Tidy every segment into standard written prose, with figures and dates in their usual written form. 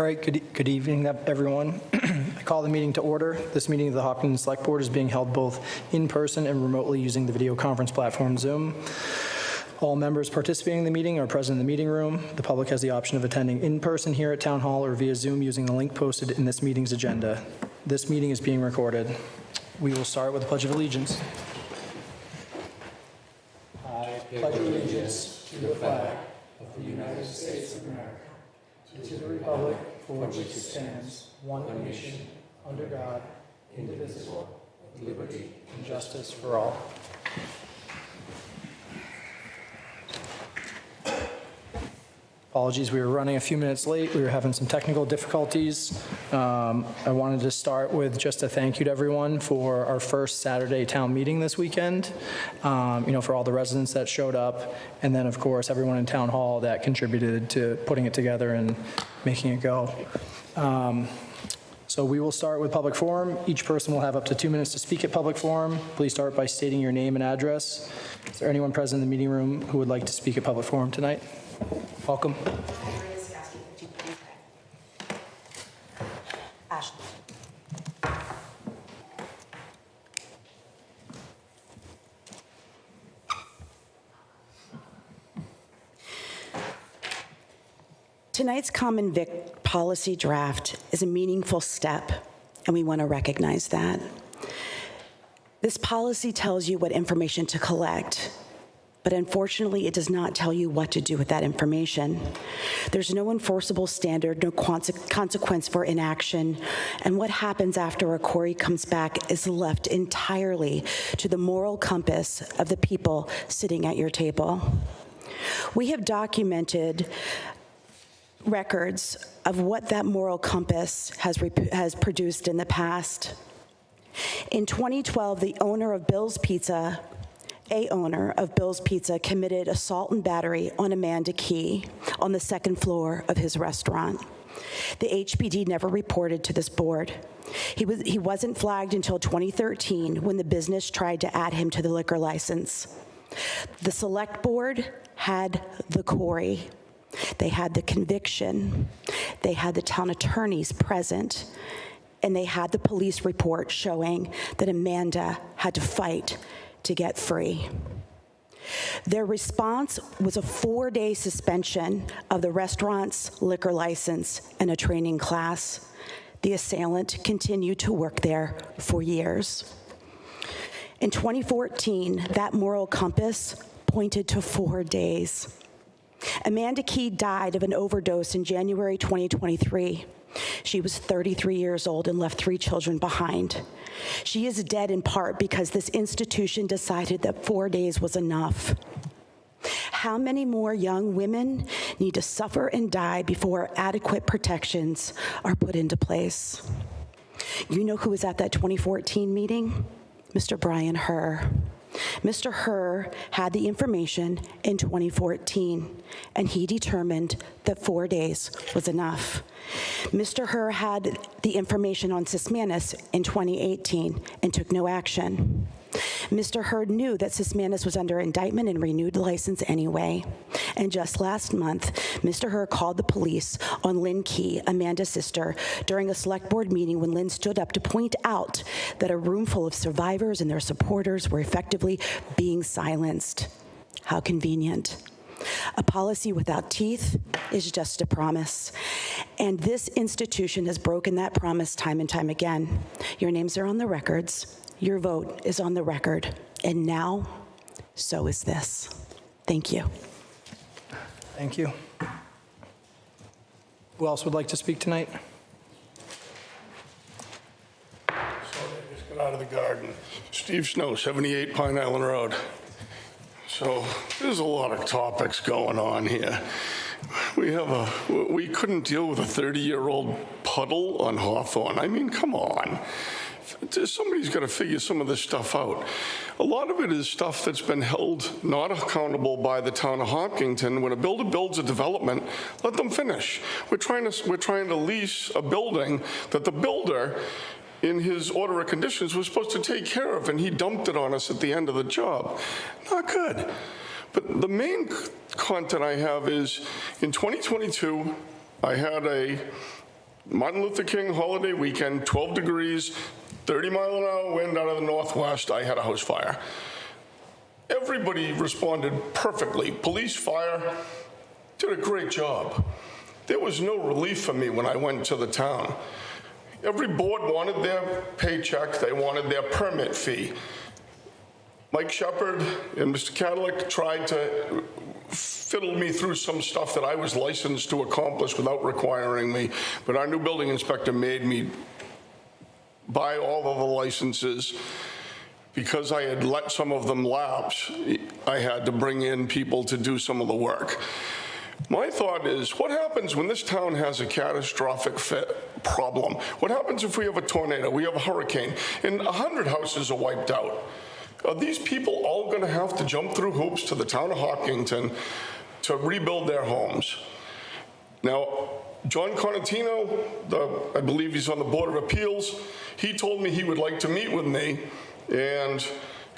All right, good evening, everyone. I call the meeting to order. This meeting of the Hopkins Select Board is being held both in person and remotely using the video conference platform Zoom. All members participating in the meeting are present in the meeting room. The public has the option of attending in person here at Town Hall or via Zoom using the link posted in this meeting's agenda. This meeting is being recorded. We will start with the Pledge of Allegiance. I pledge allegiance to the flag of the United States of America, to the republic for which it stands, one nation, under God, indivisible, with liberty and justice for all. Apologies, we were running a few minutes late. We were having some technical difficulties. I wanted to start with just a thank you to everyone for our first Saturday town meeting this weekend, for all the residents that showed up, and then, of course, everyone in Town Hall that contributed to putting it together and making it go. So we will start with public forum. Each person will have up to 2 minutes to speak at public forum. Please start by stating your name and address. Is there anyone present in the meeting room who would like to speak at public forum tonight? Welcome. Ashley. Tonight's Common Vic policy draft is a meaningful step, and we want to recognize that. This policy tells you what information to collect, but unfortunately, it does not tell you what to do with that information. There's no enforceable standard, no consequence for inaction, and what happens after a query comes back is left entirely to the moral compass of the people sitting at your table. We have documented records of what that moral compass has produced in the past. In 2012, the owner of Bill's Pizza committed assault and battery on Amanda Key on the second floor of his restaurant. The HPD never reported to this board. He wasn't flagged until 2013 when the business tried to add him to the liquor license. The select board had the query. They had the conviction. They had the town attorneys present, and they had the police report showing that Amanda had to fight to get free. Their response was a 4-day suspension of the restaurant's liquor license and a training class. The assailant continued to work there for years. In 2014, that moral compass pointed to 4 days. Amanda Key died of an overdose in January 2023. She was 33 years old and left 3 children behind. She is dead in part because this institution decided that 4 days was enough. How many more young women need to suffer and die before adequate protections are put into place? You know who was at that 2014 meeting? Mr. Brian Herr. Mr. Herr had the information in 2014, and he determined that 4 days was enough. Mr. Herr had the information on Sysmanus in 2018 and took no action. Mr. Herr knew that Sysmanus was under indictment and renewed the license anyway. And just last month, Mr. Herr called the police on Lynn Key, Amanda's sister, during a select board meeting when Lynn stood up to point out that a room full of survivors and their supporters were effectively being silenced. How convenient. A policy without teeth is just a promise. And this institution has broken that promise time and time again. Your names are on the records. Your vote is on the record. And now, so is this. Thank you. Thank you. Who else would like to speak tonight? So I just got out of the garden. Steve Snow, 78 Pine Island Road. So there's a lot of topics going on here. We couldn't deal with a 30-year-old puddle on Hawthorne. I mean, come on. Somebody's got to figure some of this stuff out. A lot of it is stuff that's been held not accountable by the town of Hopkinton. When a builder builds a development, let them finish. We're trying to lease a building that the builder, in his order of conditions, was supposed to take care of, and he dumped it on us at the end of the job. Not good. But the main content I have is, in 2022, I had a Martin Luther King holiday weekend, 12 degrees, 30-mile-an-hour wind out of the northwest, I had a house fire. Everybody responded perfectly. Police, fire, did a great job. There was no relief for me when I went to the town. Every board wanted their paycheck, they wanted their permit fee. Mike Shepard and Mr. Cadillac tried to fiddle me through some stuff that I was licensed to accomplish without requiring me, but our new building inspector made me buy all of the licenses. Because I had let some of them lapse, I had to bring in people to do some of the work. My thought is, what happens when this town has a catastrophic problem? What happens if we have a tornado, we have a hurricane, and 100 houses are wiped out? Are these people all going to have to jump through hoops to the town of Hopkinton to rebuild their homes? Now, John Conantino, I believe he's on the Board of Appeals, he told me he would like to meet with me and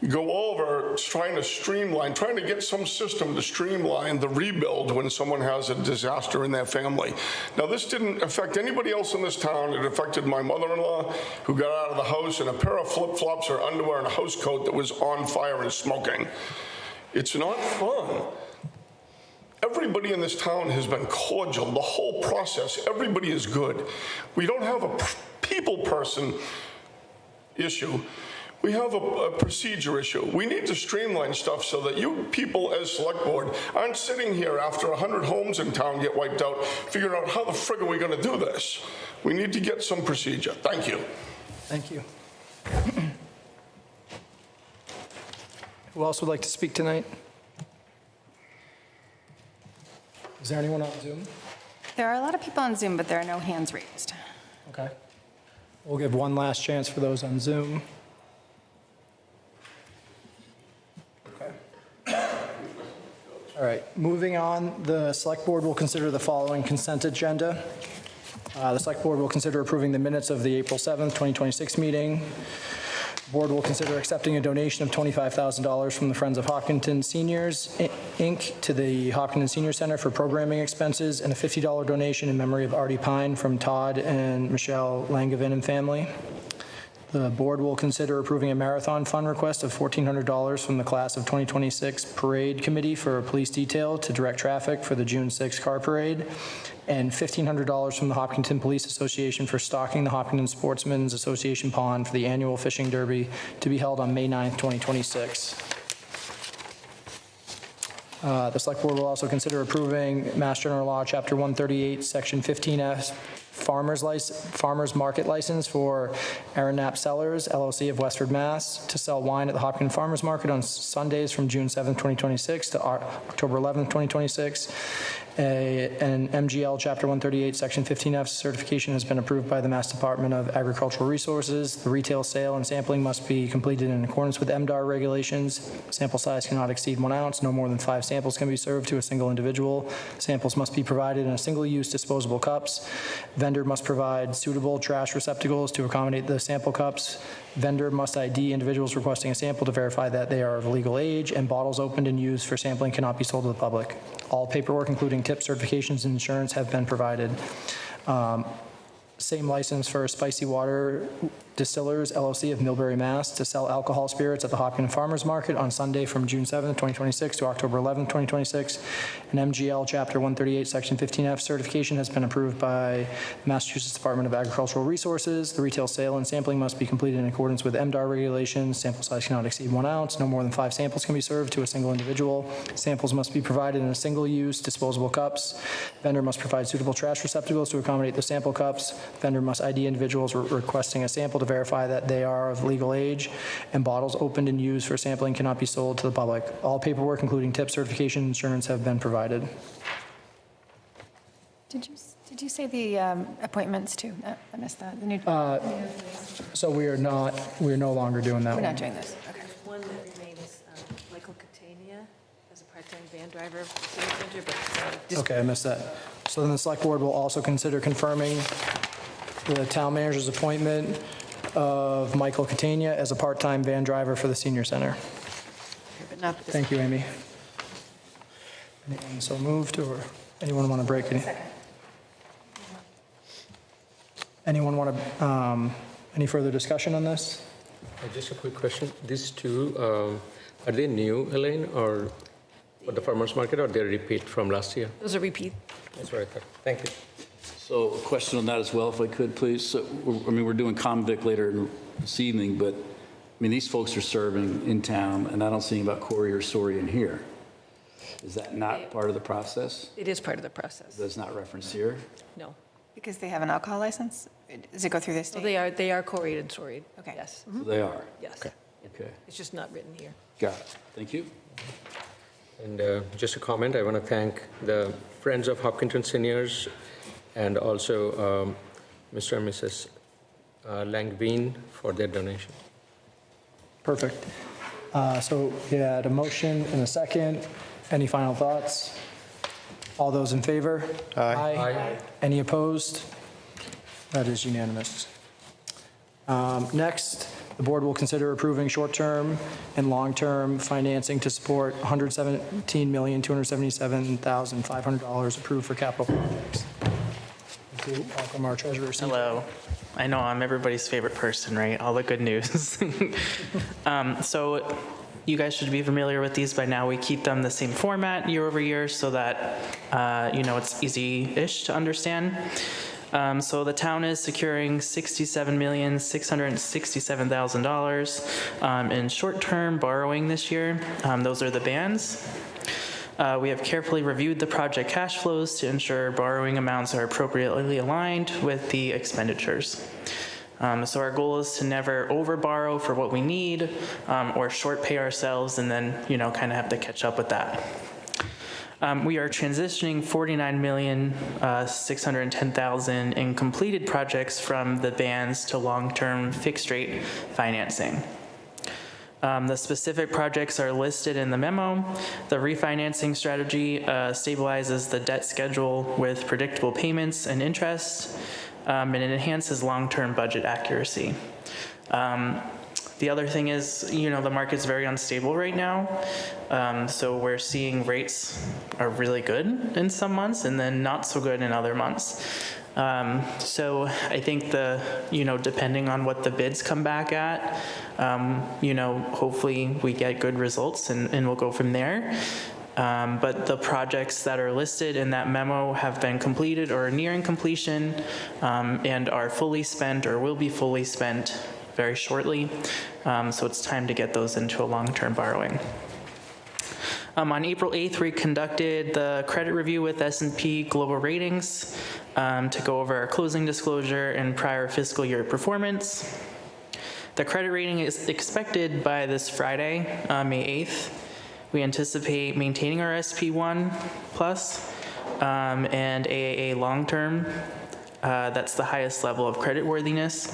go over trying to streamline, trying to get some system to streamline the rebuild when someone has a disaster in their family. Now, this didn't affect anybody else in this town. It affected my mother-in-law, who got out of the house in a pair of flip-flops, her underwear, and a house coat that was on fire and smoking. It's not fun. Everybody in this town has been cordial. The whole process, everybody is good. We don't have a people person issue. We have a procedure issue. We need to streamline stuff so that you people as select board aren't sitting here after 100 homes in town get wiped out, figuring out how the frig are we going to do this. We need to get some procedure. Thank you. Thank you. Who else would like to speak tonight? Is there anyone on Zoom? There are a lot of people on Zoom, but there are no hands raised. Okay. We'll give one last chance for those on Zoom. All right, moving on, the Select Board will consider the following consent agenda. The Select Board will consider approving the minutes of the April 7th, 2026 meeting. The Board will consider accepting a donation of $25,000 from the Friends of Hopkinton Seniors, Inc. to the Hopkinton Senior Center for programming expenses, and a $50 donation in memory of Artie Pine from Todd and Michelle Langevin and family. The board will consider approving a marathon fund request of $1,400 from the class of 2026 parade committee for a police detail to direct traffic for the June 6th car parade, and $1,500 from the Hopkinton Police Association for stocking the Hopkinton Sportsmen's Association pond for the annual fishing derby to be held on May 9th, 2026. The Select Board will also consider approving Mass General Law, Chapter 138, Section 15F, farmers market license for Aaron Knapp Cellars, LLC of Westford, Mass., to sell wine at the Hopkinton Farmers Market on Sundays from June 7th, 2026 to October 11th, 2026. An MGL Chapter 138, Section 15F certification has been approved by the Mass Department of Agricultural Resources. The retail sale and sampling must be completed in accordance with MDAR regulations. Sample size cannot exceed 1 ounce. No more than 5 samples can be served to a single individual. Samples must be provided in a single-use disposable cups. Vendor must provide suitable trash receptacles to accommodate the sample cups. Vendor must ID individuals requesting a sample to verify that they are of legal age, and bottles opened and used for sampling cannot be sold to the public. All paperwork, including tip certifications and insurance, have been provided. Same license for Spicy Water Distillers, LLC of Millbury, Mass. to sell alcohol spirits at the Hopkinton Farmers Market on Sunday from June 7th, 2026 to October 11th, 2026. An MGL Chapter 138, Section 15F certification has been approved by Massachusetts Department of Agricultural Resources. The retail sale and sampling must be completed in accordance with MDAR regulations. Sample size cannot exceed 1 ounce. No more than 5 samples can be served to a single individual. Samples must be provided in a single-use disposable cups. Vendor must provide suitable trash receptacles to accommodate the sample cups. Vendor must ID individuals requesting a sample to verify that they are of legal age, and bottles opened and used for sampling cannot be sold to the public. All paperwork, including tip certification and insurance, have been provided. Did you say the appointments too? No, I missed that. The new- So we are no longer doing that We're one. not doing this. Okay. There's one that remains, Michael Catania as a part-time van driver for the city center, but Okay, I missed that. So then the Select Board will also consider confirming the town manager's appointment of Michael Catania as a part-time van driver for the senior center. but not this. Thank you, Amy. Anyone so moved, or anyone want to break any? Anyone want to, any further discussion on this? Just a quick question. These two, are they new, Elaine, or for the farmer's market, or they repeat from last year? Those are repeat. That's what I thought. Thank you. So a question on that as well, if I could, please. So, I mean, we're doing ComVic later this evening, but, I mean, these folks are serving in town, and I don't see anything about Corey or Sori in here. Is that not part of the process? It is part of the process. That's not referenced here? No. Because they have an alcohol license? Does it go through the So state? they are quarried and storied. Okay. Yes. So they are? Yes. Okay, It's just not written here. got it. Thank you. And just a comment, I want to thank the Friends of Hopkinton Seniors and also Mr. and Mrs. Langveen for their donation. Perfect. So we had a motion and a second. Any final thoughts? All those in favor? Aye. Any opposed? That is unanimous. Next, the board will consider approving short-term and long-term financing to support $117,277,500 approved for capital projects. Welcome our treasurer. Steve. Hello. I know I'm everybody's favorite person, right? All the good news. So you guys should be familiar with these by now. We keep them the same format year over year so that, it's easy-ish to understand. So the town is securing $67,667,000 in short-term borrowing this year. Those are the bands. We have carefully reviewed the project cash flows to ensure borrowing amounts are appropriately aligned with the expenditures. So our goal is to never overborrow for what we need or short pay ourselves and then, kind of have to catch up with that. We are transitioning $49,610,000 in completed projects from the bands to long-term fixed-rate financing. The specific projects are listed in the memo. The refinancing strategy stabilizes the debt schedule with predictable payments and interest, and it enhances long-term budget accuracy. The other thing is, the market's very unstable right now. So we're seeing rates are really good in some months and then not so good in other months. So I think depending on what the bids come back at, hopefully we get good results and we'll go from there. But the projects that are listed in that memo have been completed or are nearing completion and are fully spent or will be fully spent very shortly. So it's time to get those into a long-term borrowing. On April 8th, we conducted the credit review with S&P Global Ratings to go over our closing disclosure and prior fiscal year performance. The credit rating is expected by this Friday, May 8th. We anticipate maintaining our SP1 plus and AAA long-term. That's the highest level of creditworthiness.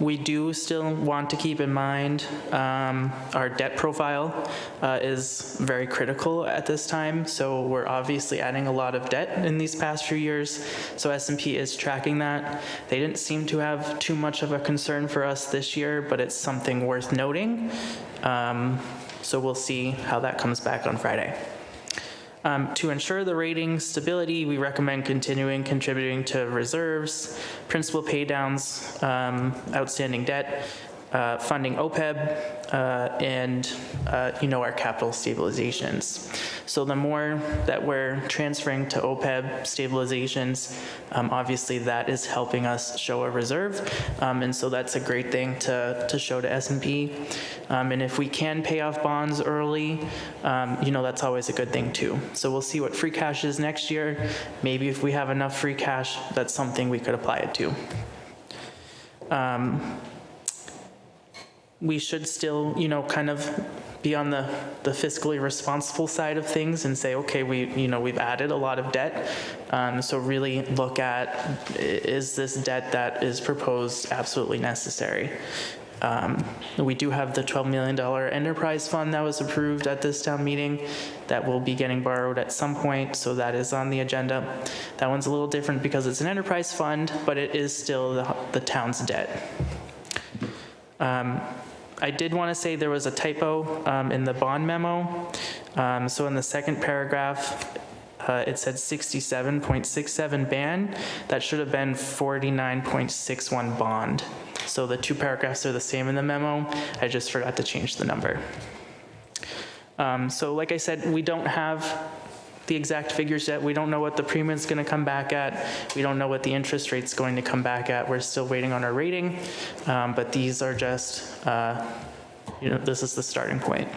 We do still want to keep in mind our debt profile is very critical at this time. So we're obviously adding a lot of debt in these past few years. So S&P is tracking that. They didn't seem to have too much of a concern for us this year, but it's something worth noting. So we'll see how that comes back on Friday. To ensure the rating stability, we recommend continuing contributing to reserves, principal paydowns, outstanding debt, funding OPEB, and our capital stabilizations. So the more that we're transferring to OPEB stabilizations, obviously that is helping us show a reserve, and so that's a great thing to show to S&P. And if we can pay off bonds early, that's always a good thing too. So we'll see what free cash is next year. Maybe if we have enough free cash, that's something we could apply it to. We should still, kind of be on the fiscally responsible side of things and say, okay, we've added a lot of debt. So really look at, is this debt that is proposed absolutely necessary? We do have the $12 million enterprise fund that was approved at this town meeting that will be getting borrowed at some point, so that is on the agenda. That one's a little different because it's an enterprise fund, but it is still the town's debt. I did want to say there was a typo in the bond memo. So in the second paragraph, it said 67.67 ban. That should have been 49.61 bond. So the two paragraphs are the same in the memo. I just forgot to change the number. So like I said, we don't have the exact figures yet. We don't know what the premium's going to come back at. We don't know what the interest rate's going to come back at. We're still waiting on our rating, but these are just, this is the starting point.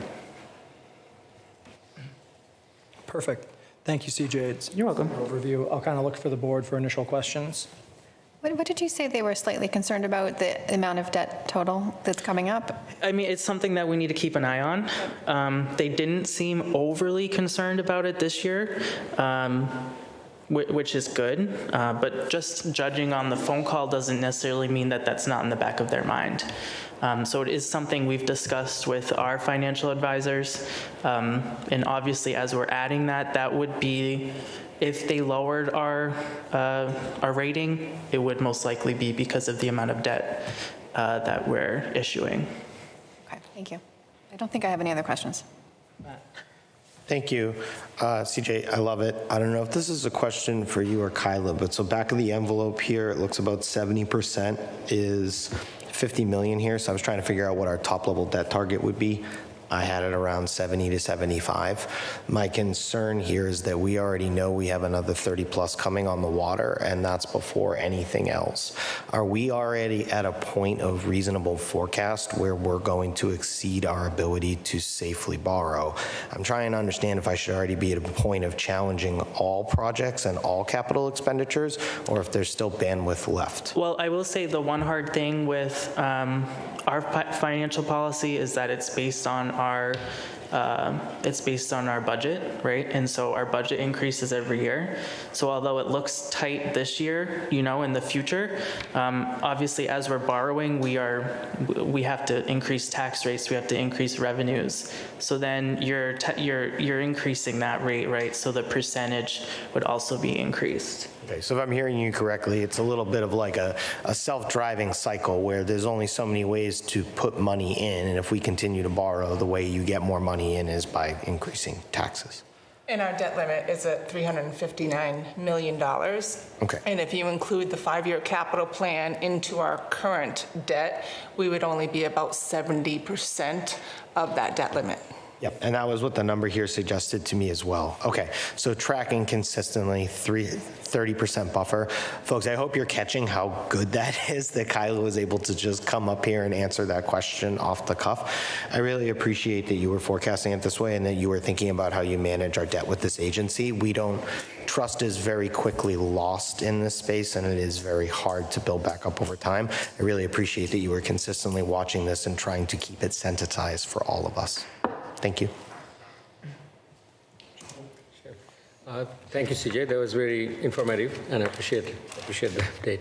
Perfect. Thank you, CJ. It's You're welcome. an overview. I'll kind of look for the board for initial questions. What did you say they were slightly concerned about, the amount of debt total that's coming up? I mean, it's something that we need to keep an eye on. They didn't seem overly concerned about it this year, which is good. But just judging on the phone call doesn't necessarily mean that that's not in the back of their mind. So it is something we've discussed with our financial advisors. And obviously, as we're adding that, that would be, if they lowered our rating, it would most likely be because of the amount of debt that we're issuing. Okay, thank you. I don't think I have any other questions. Thank you. CJ, I love it. I don't know if this is a question for you or Kyla, but so back of the envelope here, it looks about 70% is 50 million here. So I was trying to figure out what our top level debt target would be. I had it around 70 to 75. My concern here is that we already know we have another 30 plus coming on the water, and that's before anything else. Are we already at a point of reasonable forecast where we're going to exceed our ability to safely borrow? I'm trying to understand if I should already be at a point of challenging all projects and all capital expenditures, or if there's still bandwidth left. Well, I will say the one hard thing with our financial policy is that it's based on our budget, right? And so our budget increases every year. So although it looks tight this year, in the future, obviously as we're borrowing, we have to increase tax rates, we have to increase revenues. So then you're increasing that rate, right? So the percentage would also be increased. Okay, so if I'm hearing you correctly, it's a little bit of like a self-driving cycle where there's only so many ways to put money in, and if we continue to borrow, the way you get more money in is by increasing taxes. And our debt limit is at $359 million. Okay. And if you include the 5-year capital plan into our current debt, we would only be about 70% of that debt limit. Yep, and that was what the number here suggested to me as well. Okay, so tracking consistently 30% buffer. Folks, I hope you're catching how good that is that Kyla was able to just come up here and answer that question off the cuff. I really appreciate that you were forecasting it this way and that you were thinking about how you manage our debt with this agency. Trust is very quickly lost in this space, and it is very hard to build back up over time. I really appreciate that you were consistently watching this and trying to keep it sensitized for all of us. Thank you. Thank you, CJ. That was very informative, and I appreciate the update.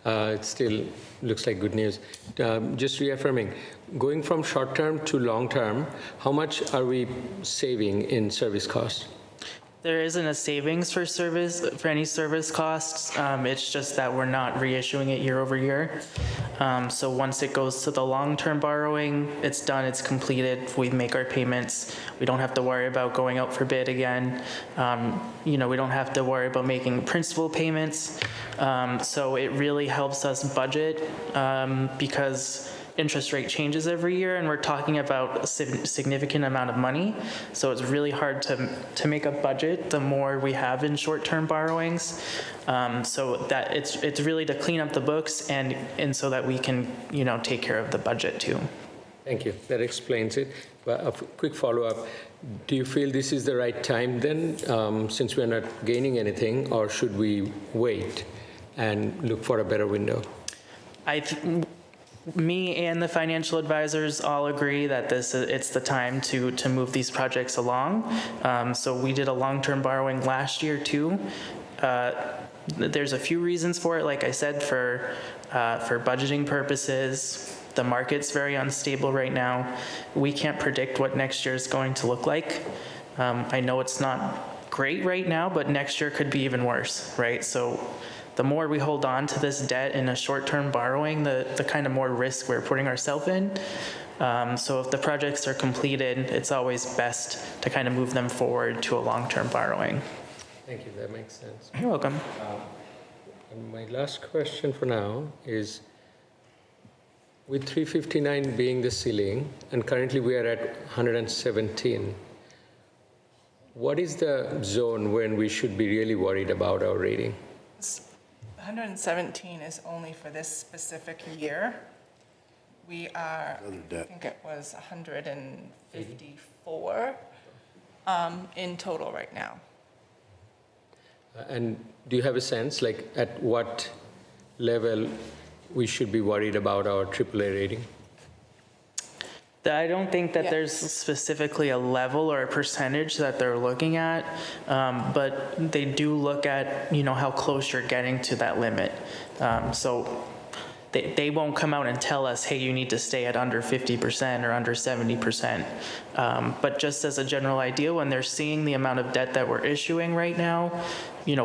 It still looks like good news. Just reaffirming, going from short-term to long-term, how much are we saving in service costs? There isn't a savings for any service costs. It's just that we're not reissuing it year over year. So once it goes to the long-term borrowing, it's done, it's completed, we make our payments. We don't have to worry about going out for bid again. We don't have to worry about making principal payments. So it really helps us budget because interest rate changes every year, and we're talking about a significant amount of money. So it's really hard to make a budget the more we have in short-term borrowings. So that it's really to clean up the books and so that we can take care of the budget too. Thank you. That explains it. But a quick follow-up. Do you feel this is the right time then, since we're not gaining anything, or should we wait and look for a better window? Me and the financial advisors all agree that it's the time to move these projects along. So we did a long-term borrowing last year too. There's a few reasons for it. Like I said, for budgeting purposes, the market's very unstable right now. We can't predict what next year is going to look like. I know it's not great right now, but next year could be even worse, right? So the more we hold on to this debt in a short-term borrowing, the kind of more risk we're putting ourselves in. So if the projects are completed, it's always best to kind of move them forward to a long-term borrowing. Thank you, that makes sense. You're welcome. And my last question for now is, with 359 being the ceiling, and currently we are at 117, what is the zone when we should be really worried about our rating? 117 is only for this specific year. We are, I think it was 154 in total right now. And do you have a sense, like, at what level we should be worried about our AAA rating? I don't think that Yeah. there's specifically a level or a percentage that they're looking at, but they do look at, how close you're getting to that limit. So they won't come out and tell us, hey, you need to stay at under 50% or under 70%. But just as a general idea, when they're seeing the amount of debt that we're issuing right now,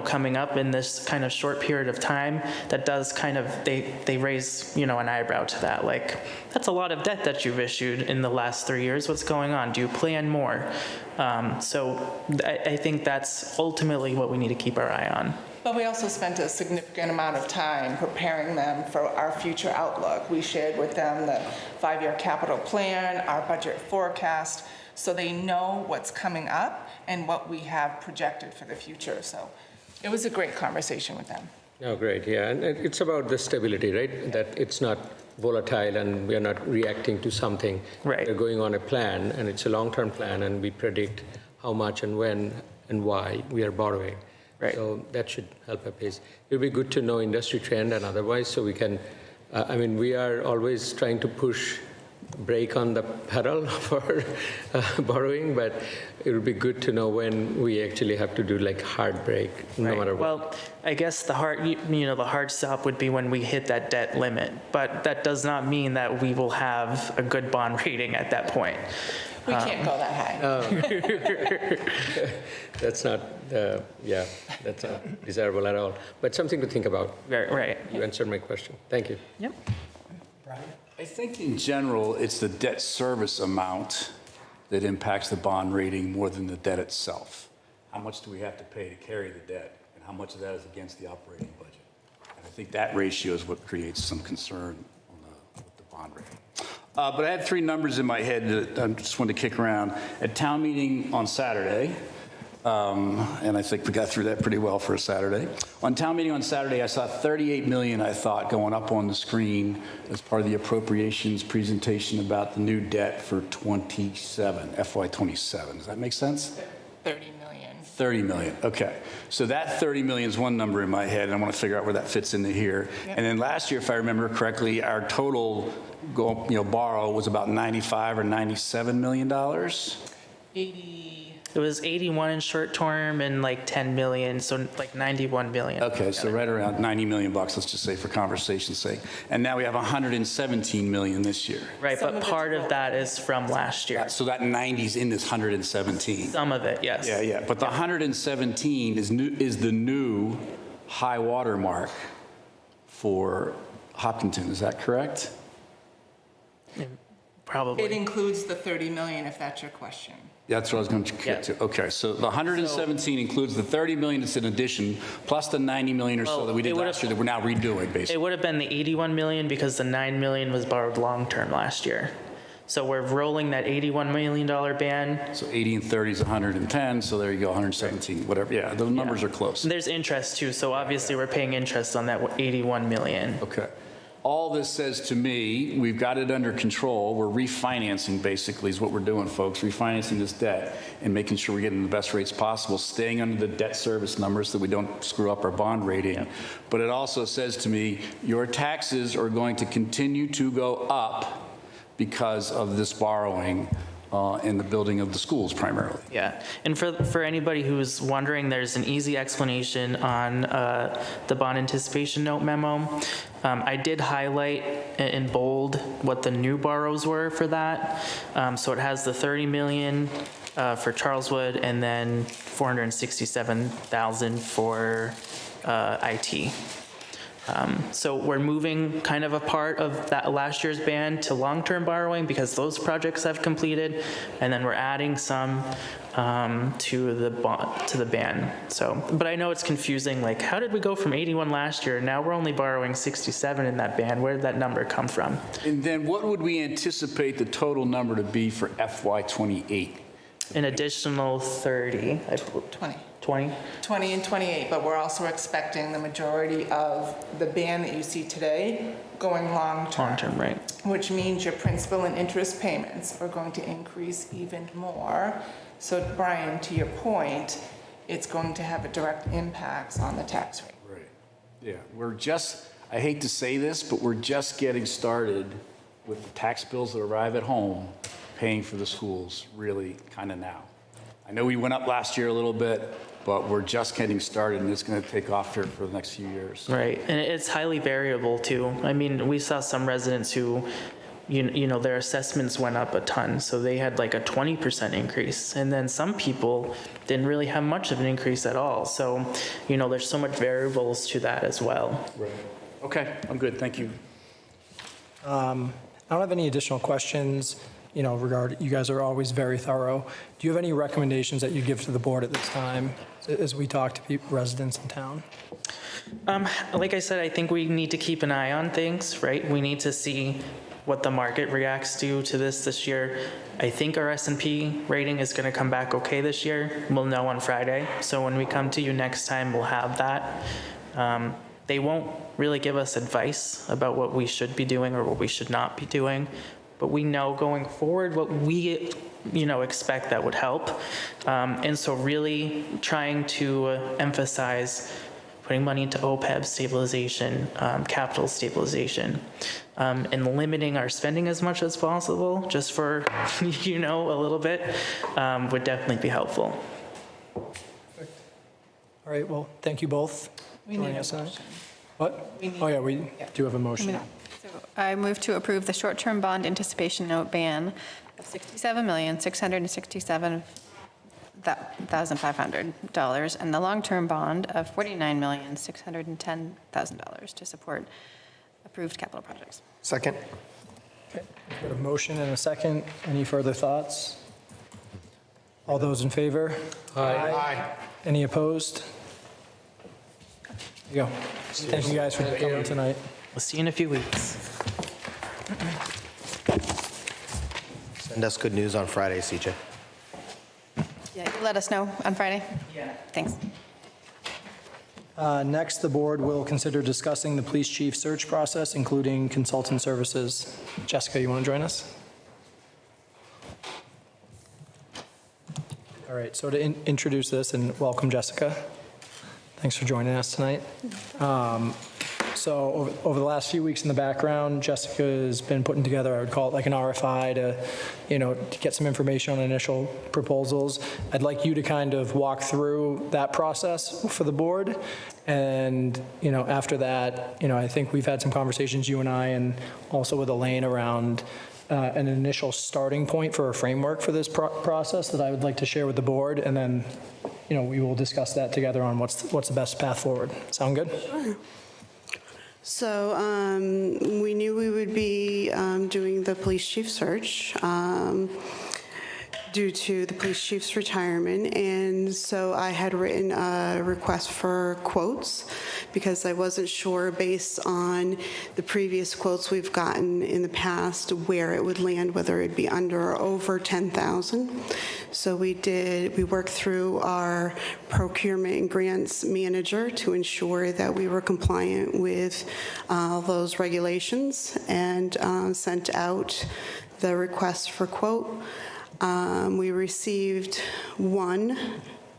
coming up in this kind of short period of time, that does kind of, they raise, an eyebrow to that. Like, that's a lot of debt that you've issued in the last 3 years. What's going on? Do you plan more? So I think that's ultimately what we need to keep our eye on. But we also spent a significant amount of time preparing them for our future outlook. We shared with them the 5-year capital plan, our budget forecast, so they know what's coming up and what we have projected for the future. So it was a great conversation with them. Oh, great, yeah, and it's about the stability, right? That it's not volatile and we are not reacting to something. Right. We're going on a plan, and it's a long-term plan, and we predict how much and when and why we are borrowing. Right. So that should help our pace. It would be good to know industry trend and otherwise, so we can, we are always trying to push brake on the pedal for borrowing, but it would be good to know when we actually have to do like hard brake, no Right. matter what. Well, I guess the hard stop would be when we hit that debt limit, but that does not mean that we will have a good bond rating at that point. We can't go that high. That's not, that's not desirable at all. But something to think about. Right. You answered my question. Thank you. Yep. I think in general, it's the debt service amount that impacts the bond rating more than the debt itself. How much do we have to pay to carry the debt, and how much of that is against the operating budget? And I think that ratio is what creates some concern with the bond rating. But I had 3 numbers in my head that I just wanted to kick around. At town meeting on Saturday, and I think we got through that pretty well for a Saturday. On town meeting on Saturday, I saw 38 million, I thought, going up on the screen as part of the appropriations presentation about the new debt for FY 27. Does that make sense? 30 million. 30 million, okay. So that 30 million is one number in my head, and I want to figure out where that fits into here. Yep. And then last year, if I remember correctly, our total borrow was about 95 or 97 million dollars. 80. It was 81 in short term and like 10 million, so like 91 million. Okay, so right around 90 million bucks, let's just say for conversation's sake. And now we have 117 million this year. Right, Some but of it's part of rolled that is from last year. So that 90's in this 117. Some of it, yes. Yeah, but the 117 is the new high water mark for Hopkinton, is that correct? Probably. It includes the 30 million, if that's your question. That's what I was going to get to. Okay, so the 117 includes the 30 million that's in addition, plus the 90 million or so Well, that we did it would've- last year that we're now redoing, It basically. would have been the 81 million because the 9 million was borrowed long-term last year. So we're rolling that $81 million ban. So 80 and 30 is 110, so there you go, 117, whatever. Yeah, the numbers are close. There's interest too, so obviously we're paying interest on that 81 million. Okay. All this says to me, we've got it under control. We're refinancing, basically, is what we're doing, folks, refinancing this debt and making sure we're getting the best rates possible, staying under the debt service numbers so we don't screw up our bond rating. But it also says to me, your taxes are going to continue to go up because of this borrowing in the building of the schools primarily. Yeah, and for anybody who's wondering, there's an easy explanation on the bond anticipation note memo. I did highlight in bold what the new borrows were for that. So it has the 30 million for Charleswood and then 467,000 for IT. So we're moving kind of a part of that last year's ban to long-term borrowing because those projects have completed, and then we're adding some to the ban. So, but I know it's confusing. Like, how did we go from 81 last year? Now we're only borrowing 67 in that ban. Where did that number come from? And then what would we anticipate the total number to be for FY28? An additional 30. 20. 20. 20 and 28, but we're also expecting the majority of the ban that you see today going long-term. Long-term, right. Which means your principal and interest payments are going to increase even more. So Brian, to your point, it's going to have a direct impact on the tax rate. Right. Yeah, I hate to say this, but we're just getting started with the tax bills that arrive at home, paying for the schools really kind of now. I know we went up last year a little bit, but we're just getting started, and it's going to take off here for the next few years. Right, and it's highly variable too. I mean, we saw some residents who, you know, their assessments went up a ton, so they had like a 20% increase, and then some people didn't really have much of an increase at all. So, you know, there's so much variables to that as well. Right. Okay, I'm good, thank you. I don't have any additional questions, you know, you guys are always very thorough. Do you have any recommendations that you give to the board at this time as we talk to residents in town? Like I said, I think we need to keep an eye on things, right? We need to see what the market reacts to this year. I think our S&P rating is going to come back okay this year. We'll know on Friday. So when we come to you next time, we'll have that. They won't really give us advice about what we should be doing or what we should not be doing, but we know going forward what we, you know, expect that would help. And so really trying to emphasize putting money into OPEB stabilization, capital stabilization, and limiting our spending as much as possible, just for, you know, a little bit, would definitely be helpful. All right, well, thank you both. We need a motion. What? We need- Oh, yeah, we do have a motion. So I move to approve the short-term bond anticipation note ban of $67,667,500 and the long-term bond of $49,610,000 to support approved capital projects. Second? Okay, we've got a motion and a second. Any further thoughts? All those in favor? Aye. Any opposed? There you go. Thank you guys for coming tonight. We'll see you in a few weeks. Send us good news on Friday, CJ. Yeah, you let us know on Friday? Yeah. Thanks. Next, the board will consider discussing the police chief search process, including consultant services. Jessica, you want to join us? All right, so to introduce this and welcome Jessica. Thanks for joining us tonight. So over the last few weeks in the background, Jessica has been putting together, I would call it like an RFI to, you know, to get some information on initial proposals. I'd like you to kind of walk through that process for the board. And, you know, after that, you know, I think we've had some conversations, you and I, and also with Elaine around an initial starting point for a framework for this process that I would like to share with the board. And then, you know, we will discuss that together on what's the best path forward. Sound good? Sure. So we knew we would be doing the police chief search due to the police chief's retirement, and so I had written a request for quotes because I wasn't sure, based on the previous quotes we've gotten in the past, where it would land, whether it'd be under or over 10,000. So we worked through our procurement and grants manager to ensure that we were compliant with those regulations, and sent out the request for quote. We received one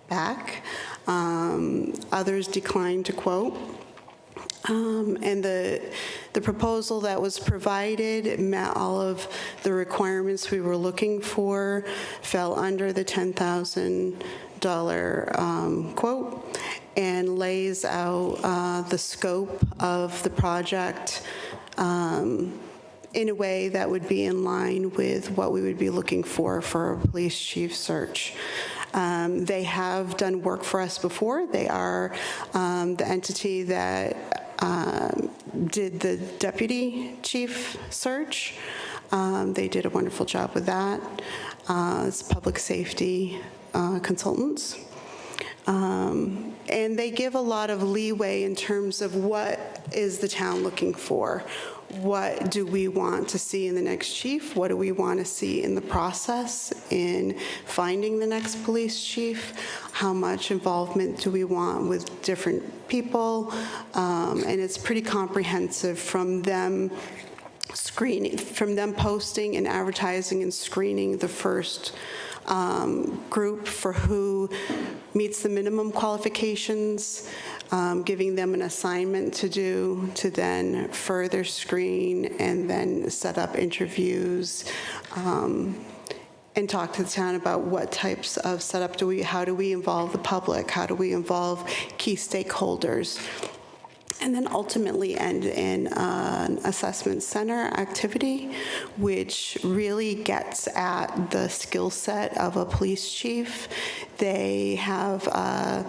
back. Others declined to quote. And the proposal that was provided met all of the requirements we were looking for, fell under the $10,000 quote, and lays out the scope of the project in a way that would be in line with what we would be looking for a police chief search. They have done work for us before. They are the entity that did the deputy chief search. They did a wonderful job with that. It's public safety consultants. And they give a lot of leeway in terms of what is the town looking for. What do we want to see in the next chief? What do we want to see in the process in finding the next police chief? How much involvement do we want with different people? And it's pretty comprehensive from them posting and advertising and screening the first group for who meets the minimum qualifications, giving them an assignment to do, to then further screen and then set up interviews, and talk to the town about what types of setup how do we involve the public, how do we involve key stakeholders, and then ultimately end in an assessment center activity, which really gets at the skill set of a police chief. They have a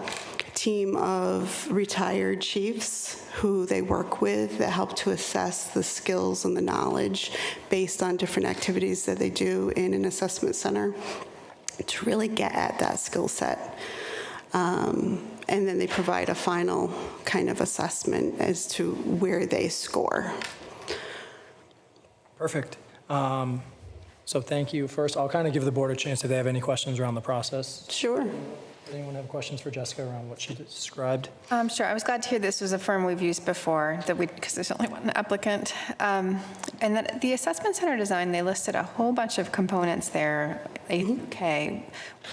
team of retired chiefs who they work with that help to assess the skills and the knowledge based on different activities that they do in an assessment center to really get at that skill set. And then they provide a final kind of assessment as to where they score. Perfect. So thank you. First, I'll kind of give the board a chance if they have any questions around the process. Sure. Does anyone have questions for Jessica around what she described? Sure. I was glad to hear this was a firm we've used before, because there's only one applicant. And then the assessment center design, they listed a whole bunch of components there, okay.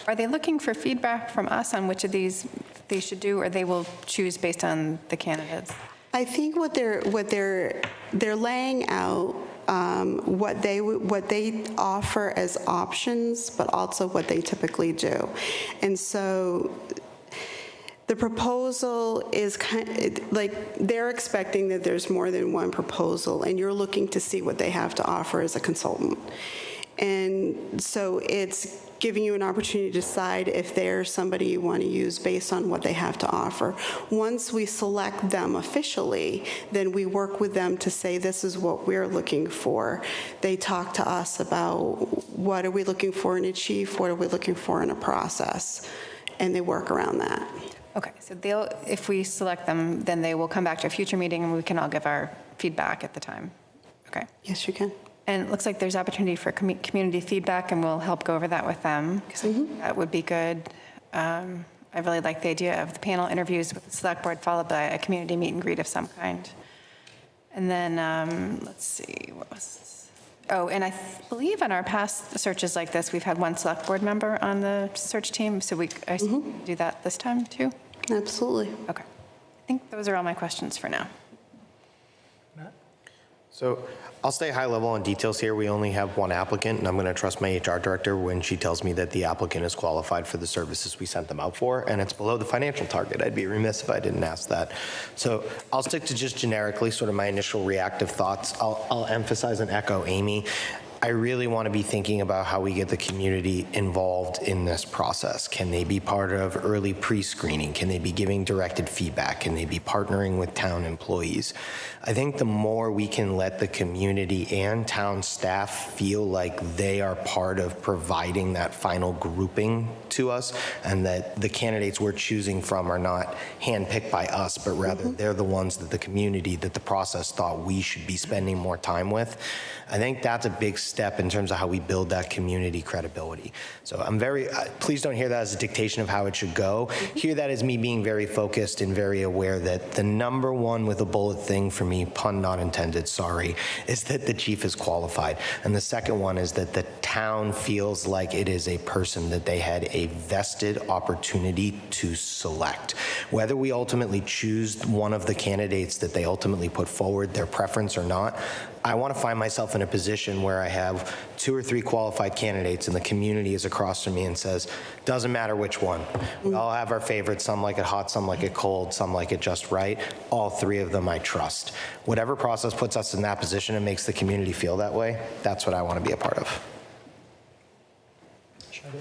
Are they looking for feedback from us on which of these they should do, or they will choose based on the candidates? I think what they're laying out what they offer as options, but also what they typically do. And so the proposal is kind of like they're expecting that there's more than one proposal, and you're looking to see what they have to offer as a consultant. And so it's giving you an opportunity to decide if they're somebody you want to use based on what they have to offer. Once we select them officially, then we work with them to say, this is what we're looking for. They talk to us about what are we looking for in a chief, what are we looking for in a process, and they work around that. Okay, so if we select them, then they will come back to a future meeting and we can all give our feedback at the time. Okay. Yes, you can. And it looks like there's opportunity for community feedback, and we'll help go over that with them, because that would be good. I really like the idea of the panel interviews with the select board followed by a community meet and greet of some kind. And then, let's see, what was this? Oh, and I believe on our past searches like this, we've had one select board member on the search team, so I do that this time too? Absolutely. Okay. I think those are all my questions for now. So I'll stay high level on details here. We only have one applicant, and I'm going to trust my HR director when she tells me that the applicant is qualified for the services we sent them out for, and it's below the financial target. I'd be remiss if I didn't ask that. So I'll stick to just generically sort of my initial reactive thoughts. I'll emphasize and echo Amy. I really want to be thinking about how we get the community involved in this process. Can they be part of early pre-screening? Can they be giving directed feedback? Can they be partnering with town employees? I think the more we can let the community and town staff feel like they are part of providing that final grouping to us, and that the candidates we're choosing from are not handpicked by us, but rather they're the ones that the community, that the process thought we should be spending more time with. I think that's a big step in terms of how we build that community credibility. So I'm please don't hear that as a dictation of how it should go. Hear that as me being very focused and very aware that the number one with a bullet thing for me, pun not intended, sorry, is that the chief is qualified. And the second one is that the town feels like it is a person that they had a vested opportunity to select. Whether we ultimately choose one of the candidates that they ultimately put forward, their preference or not, I want to find myself in a position where I have 2 or 3 qualified candidates and the community is across from me and says, doesn't matter which one. We all have our favorites. Some like it hot, some like it cold, some like it just right. All 3 of them I trust. Whatever process puts us in that position and makes the community feel that way, that's what I want to be a part of.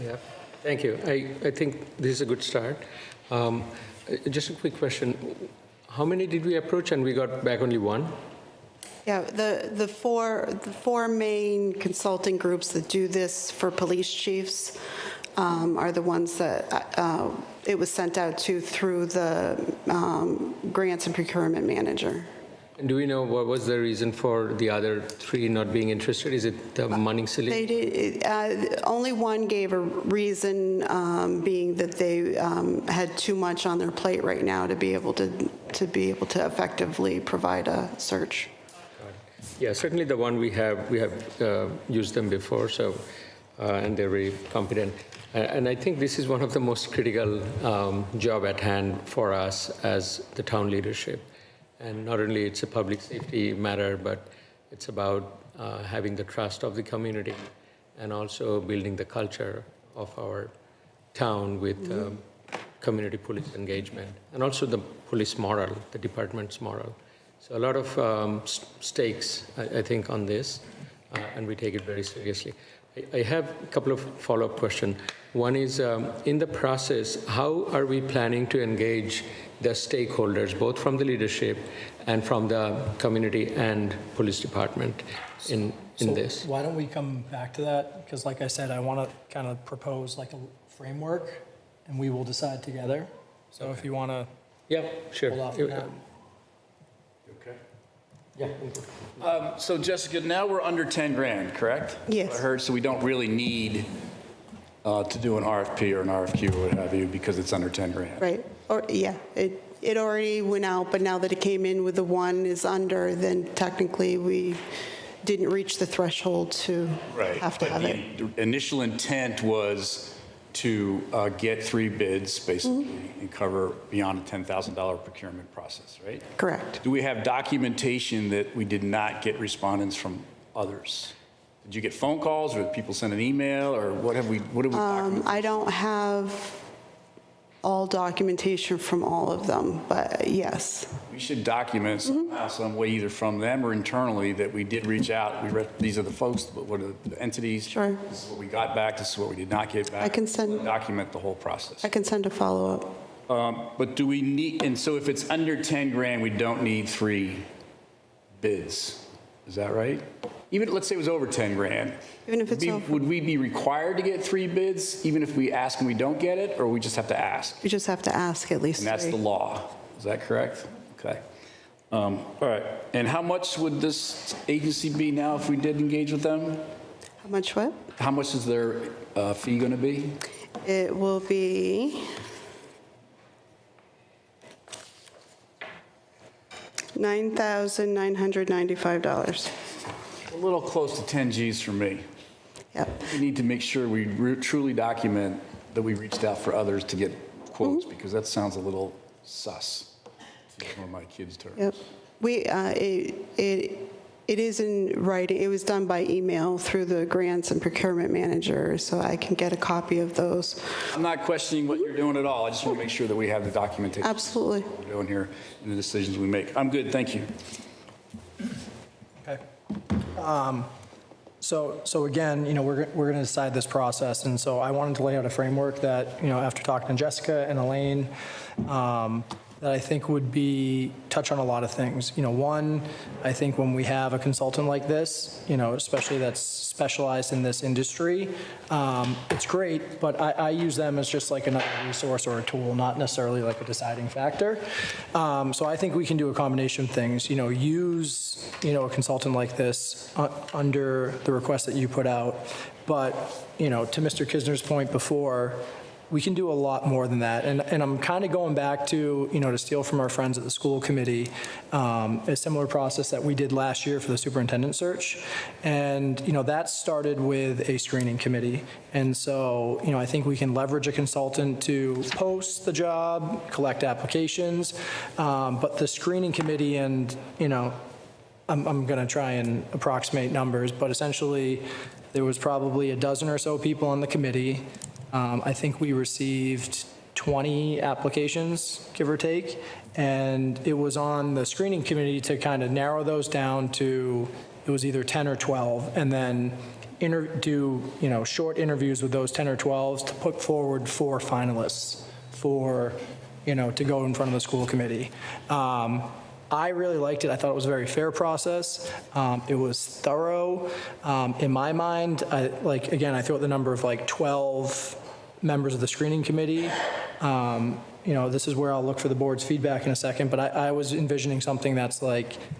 Yeah, thank you. I think this is a good start. Just a quick question. How many did we approach and we got back only one? Yeah, the four main consulting groups that do this for police chiefs are the ones that it was sent out to through the grants and procurement manager. And do we know what was the reason for the other three not being interested? Is it the money silly? They did, only one gave a reason, being that they had too much on their plate right now to be able to effectively provide a search. Yeah, certainly the one we have used them before, so, and they're very competent. And I think this is one of the most critical job at hand for us as the town leadership. And not only it's a public safety matter, but it's about having the trust of the community and also building the culture of our town with community police engagement and also the police moral, the department's moral. So a lot of stakes, I think, on this, and we take it very seriously. I have a couple of follow-up questions. One is, in the process, how are we planning to engage the stakeholders, both from the leadership and from the community and police department in this? Why don't we come back to that? Because like I said, I want to kind of propose like a framework, and we will decide together. So if you want to Yeah, sure. hold off on that. Okay. Yeah. So Jessica, now we're under 10 grand, correct? Yes. I heard, so we don't really need to do an RFP or an RFQ or what have you because it's under 10 grand. Right, or, yeah, it already went out, but now that it came in with the one is under, then technically we didn't reach the threshold to have to But have it. the initial intent was to get 3 bids, basically, and cover beyond a $10,000 procurement process, right? Correct. Do we have documentation that we did not get respondents from others? Did you get phone calls, or did people send an email, or what have we documented? I don't have all documentation from all of them, but yes. We should document somehow, some way, either from them or internally, that we did reach out. We read, these are the folks, what are the entities? Sure. This is what we got back, this is what we did not get back. I can send- Document the whole process. I can send a follow-up. But do we need, and so if it's under 10 grand, we don't need 3 bids. Is that right? Even, let's say it was over 10 grand. Even if it's over. Would we be required to get 3 bids, even if we ask and we don't get it, or we just have to ask? You just have to ask at least And that's 3. the law. Is that correct? Okay. All right. And how much would this agency be now if we did engage with them? How much what? How much is their fee going to be? It will be $9,995. A little close to 10 G's for me. Yep. We need to make sure we truly document that we reached out for others to get quotes, because that sounds a little sus. To use one of my kids' terms. Yep. It is in writing. It was done by email through the grants and procurement manager, so I can get a copy of those. I'm not questioning what you're doing at all. I just want to make sure that we have the documentation. Absolutely. What we're doing here and the decisions we make. I'm good, thank you. Okay. So again, we're going to decide this process, and so I wanted to lay out a framework that, after talking to Jessica and Elaine, that I think would touch on a lot of things. One, I think when we have a consultant like this, especially that's specialized in this industry, it's great, but I use them as just like another resource or a tool, not necessarily like a deciding factor. So I think we can do a combination of things. Use a consultant like this under the request that you put out, but to Mr. Kisner's point before, we can do a lot more than that. And I'm kind of going back to, to steal from our friends at the school committee, a similar process that we did last year for the superintendent search. And, that started with a screening committee. And so, I think we can leverage a consultant to post the job, collect applications. But the screening committee and, I'm going to try and approximate numbers, but essentially there was probably a dozen or so people on the committee. I think we received 20 applications, give or take, and it was on the screening committee to kind of narrow those down to, it was either 10 or 12, and then do short interviews with those 10 or 12s to put forward 4 finalists for to go in front of the school committee. I really liked it. I thought it was a very fair process. It was thorough. In my mind, again, I threw out the number of 12 members of the screening committee. This is where I'll look for the board's feedback in a second, but I was envisioning something that's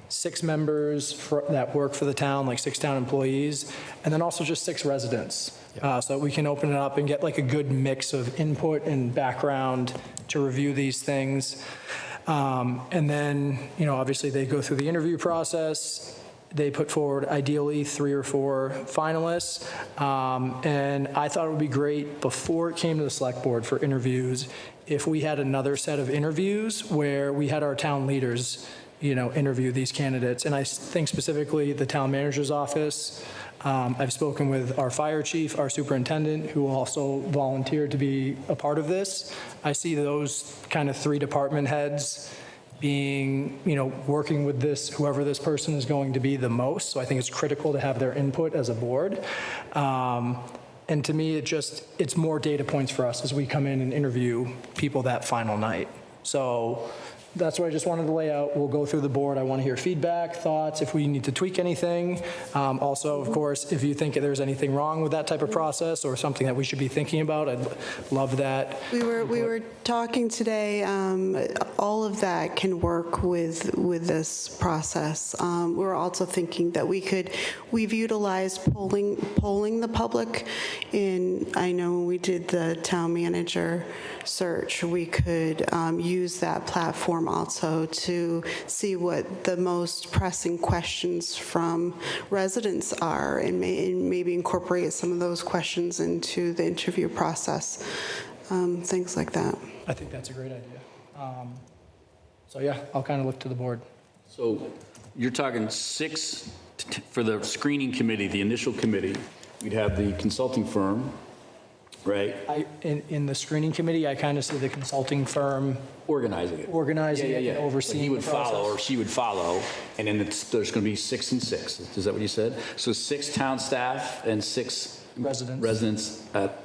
6 members that work for the town, 6 town employees, and then also just 6 residents. So that we can open it up and get a good mix of input and background to review these things. And then, obviously they go through the interview process. They put forward ideally 3 or 4 finalists. And I thought it would be great before it came to the select board for interviews if we had another set of interviews where we had our town leaders, interview these candidates. And I think specifically the town manager's office. I've spoken with our fire chief, our superintendent, who also volunteered to be a part of this. I see those kind of 3 department heads being, working with whoever this person is going to be the most. So I think it's critical to have their input as a board. And to me, it's more data points for us as we come in and interview people that final night. So that's what I just wanted to lay out. We'll go through the board. I want to hear feedback, thoughts, if we need to tweak anything. Also, of course, if you think there's anything wrong with that type of process or something that we should be thinking about, I'd love that. We were talking today, all of that can work with this process. We're also thinking that we've utilized polling the public I know when we did the town manager search, we could use that platform also to see what the most pressing questions from residents are and maybe incorporate some of those questions into the interview process, things like that. I think that's a great idea. So yeah, I'll kind of look to the board. So you're talking 6 for the screening committee, the initial committee. You'd have the consulting firm, right? In the screening committee, I kind of see the consulting firm Organizing it. And overseeing He would the process. follow, or she would follow, and then there's going to be 6 and 6. Is that what you said? So 6 town staff and 6 residents at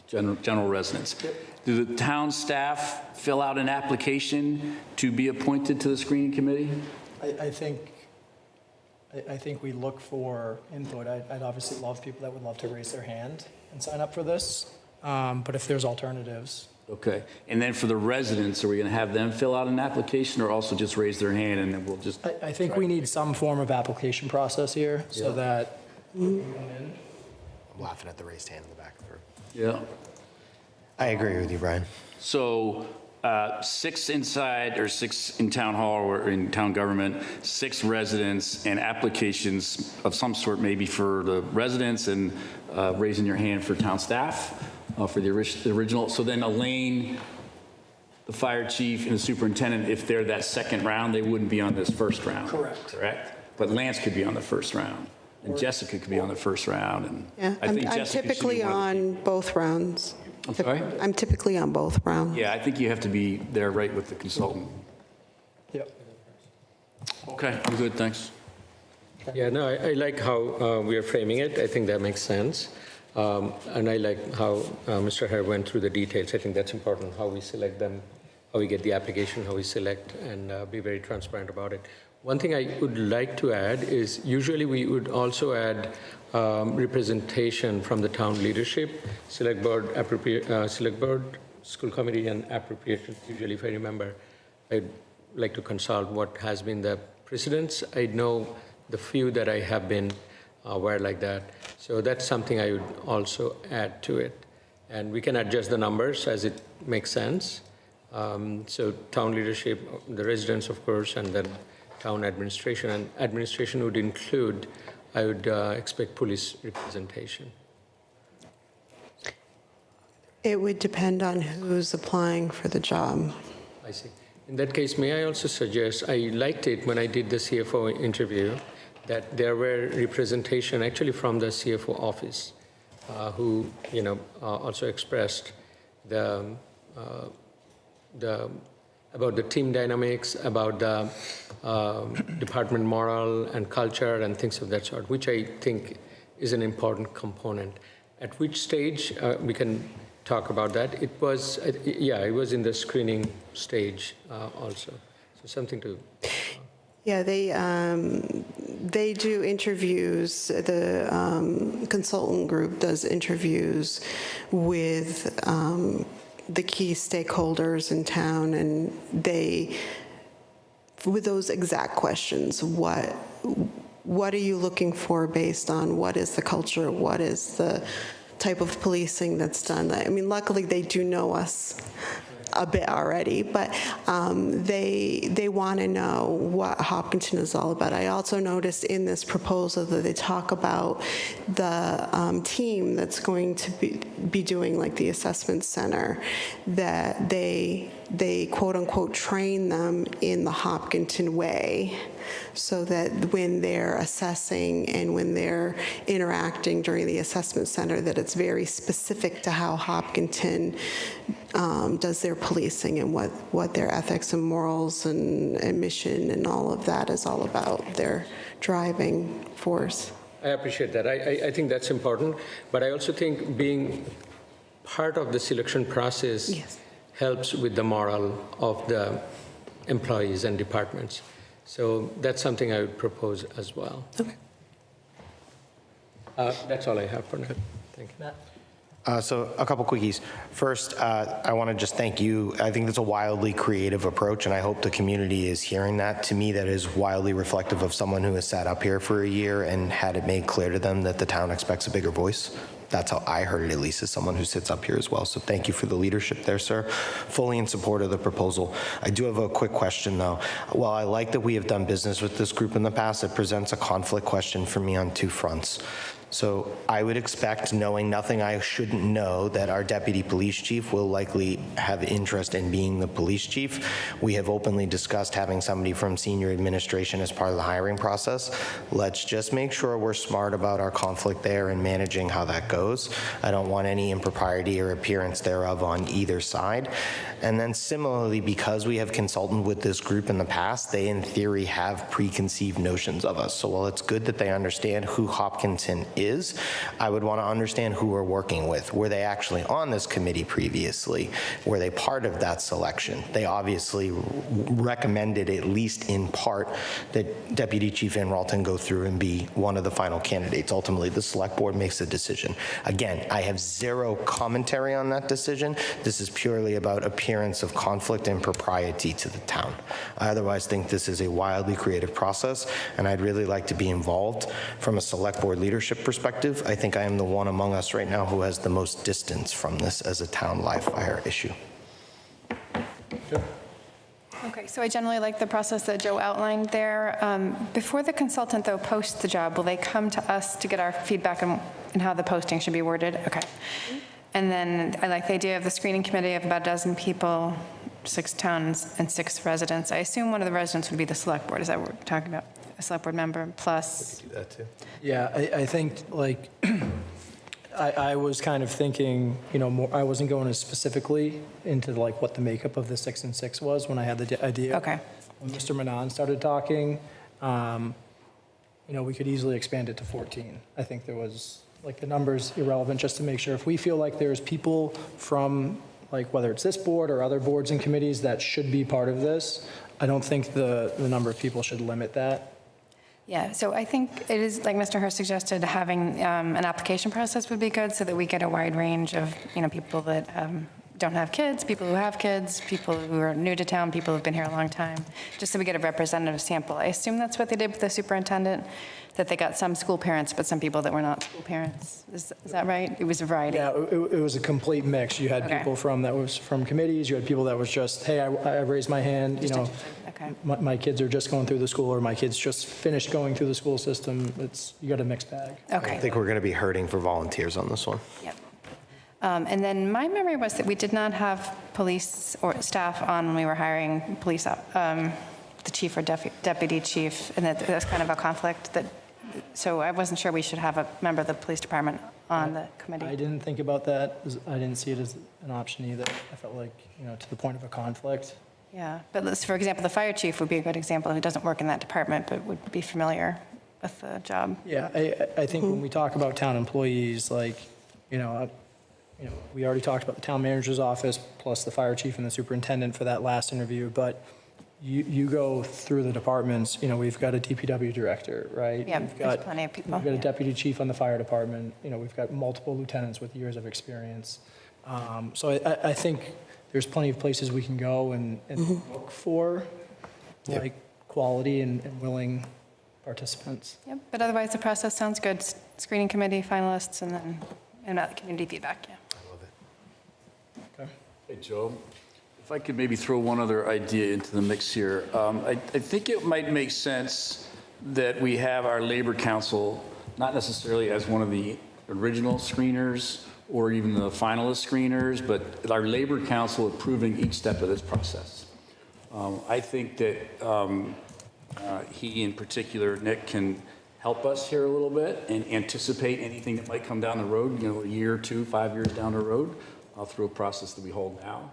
general residents. Yep. Do the town staff fill out an application to be appointed to the screening committee? I think we look for input. I'd obviously love people that would love to raise their hand and sign up for this, but if there's alternatives. Okay. And then for the residents, are we going to have them fill out an application or also just raise their hand and then we'll just? I think we need some form of application process here so that I'm laughing at the raised hand in the back. Yeah. I agree with you, Brian. So 6 inside or 6 in town hall or in town government, 6 residents and applications of some sort maybe for the residents and raising your hand for town staff for the original. So then Elaine, the fire chief and the superintendent, if they're that second round, they wouldn't be on this first round. Correct. But Lance could be on the first round and Jessica could be on the first round. And Yeah, I think I'm Jessica should be typically one of the on both rounds. I'm sorry? I'm typically on both rounds. Yeah, I think you have to be there right with the consultant. Yep. Okay, I'm good, thanks. Yeah, no, I like how we are framing it. I think that makes sense. And I like how Mr. Hare went through the details. I think that's important, how we select them, how we get the application, how we select, and be very transparent about it. One thing I would like to add is usually we would also add representation from the town leadership, select board, school committee, and appropriations. Usually, if I remember, I'd like to consult what has been the precedents. I know the few that I have been were like that. So that's something I would also add to it. And we can adjust the numbers as it makes sense. So town leadership, the residents, of course, and then town administration. And administration would include, I would expect police representation. It would depend on who's applying for the job. I see. In that case, may I also suggest, I liked it when I did the CFO interview, that there were representation actually from the CFO office, who, also expressed about the team dynamics, about the department moral and culture and things of that sort, which I think is an important component. At which stage we can talk about that. It was, it was in the screening stage also. So something to, Yeah, they do interviews. The consultant group does interviews with the key stakeholders in town, and they, with those exact questions, what are you looking for based on what is the culture, what is the type of policing that's done? I mean, luckily they do know us a bit already, but they want to know what Hopkinton is all about. I also noticed in this proposal that they talk about the team that's going to be doing like the assessment center, that they quote unquote train them in the Hopkinton way, so that when they're assessing and when they're interacting during the assessment center, that it's very specific to how Hopkinton does their policing and what their ethics and morals and mission and all of that is all about, their driving force. I appreciate that. I think that's important, but I also think being part of the selection process helps with the morale of the employees and departments. So that's something I would propose as well. Okay. That's all I have for now. Thank you. So a couple quickies. First, I want to just thank you. I think that's a wildly creative approach, and I hope the community is hearing that. To me, that is wildly reflective of someone who has sat up here for a year and had it made clear to them that the town expects a bigger voice. That's how I heard it, at least, as someone who sits up here as well. So thank you for the leadership there, sir. Fully in support of the proposal. I do have a quick question, though. While I like that we have done business with this group in the past, it presents a conflict question for me on two fronts. So I would expect, knowing nothing I shouldn't know, that our deputy police chief will likely have interest in being the police chief. We have openly discussed having somebody from senior administration as part of the hiring process. Let's just make sure we're smart about our conflict there and managing how that goes. I don't want any impropriety or appearance thereof on either side. And then similarly, because we have consulted with this group in the past, they in theory have preconceived notions of us. So while it's good that they understand who Hopkinton is, I would want to understand who we're working with. Were they actually on this committee previously? Were they part of that selection? They obviously recommended, at least in part, that Deputy Chief Van Ralton go through and be one of the final candidates. Ultimately, the select board makes a decision. Again, I have zero commentary on that decision. This is purely about appearance of conflict and propriety to the town. I otherwise think this is a wildly creative process, and I'd really like to be involved from a select board leadership perspective. I think I am the one among us right now who has the most distance from this as a town live fire issue. Okay, so I generally like the process that Joe outlined there. Before the consultant, though, posts the job, will they come to us to get our feedback on how the posting should be worded? Okay. And then I like the idea of the screening committee of about a dozen people, 6 towns and 6 residents. I assume one of the residents would be the select board. Is that what we're talking about? A select board member plus? Do that too. Yeah, I think, like, I was kind of thinking, more, I wasn't going as specifically into, like, what the makeup of the 6 and 6 was when I had the idea. Okay. When Mr. Manon started talking, we could easily expand it to 14. I think there was, like, the number's irrelevant, just to make sure if we feel like there's people from, like, whether it's this board or other boards and committees that should be part of this, I don't think the number of people should limit that. Yeah, so I think it is, like Mr. Hurst suggested, having an application process would be good so that we get a wide range of, people that don't have kids, people who have kids, people who are new to town, people who've been here a long time, just so we get a representative sample. I assume that's what they did with the superintendent, that they got some school parents, but some people that were not school parents. Is that right? It was a variety. Yeah, it was a complete mix. You had people that was from committees, you had people that was just, hey, I raised my hand, Okay. my kids are just going through the school, or my kids just finished going through the school system. You got a mixed bag. Okay. I think we're going to be hurting for volunteers on this one. Yep. And then my memory was that we did not have police or staff on when we were hiring police, the chief or deputy chief, and that was kind of a conflict. So I wasn't sure we should have a member of the police department on the committee. I didn't think about that. I didn't see it as an option either. I felt like, to the point of a conflict. Yeah, but for example, the fire chief would be a good example who doesn't work in that department but would be familiar with the job. Yeah, I think when we talk about town employees, like, we already talked about the town manager's office, plus the fire chief and the superintendent for that last interview, but you go through the departments, we've got a DPW director, right? Yeah, We've there's got- plenty of people, We've got a yeah. deputy chief on the fire department, we've got multiple lieutenants with years of experience. So I think there's plenty of places we can go and look for, like, quality and willing participants. Yep, but otherwise, the process sounds good. Screening committee, finalists, and then community feedback, yeah. Okay. Hey, Joe, if I could maybe throw one other idea into the mix here. I think it might make sense that we have our Labor Council, not necessarily as one of the original screeners or even the finalist screeners, but our Labor Council approving each step of this process. I think that he in particular, Nick, can help us here a little bit and anticipate anything that might come down the road, a year, 2, 5 years down the road, through a process that we hold now.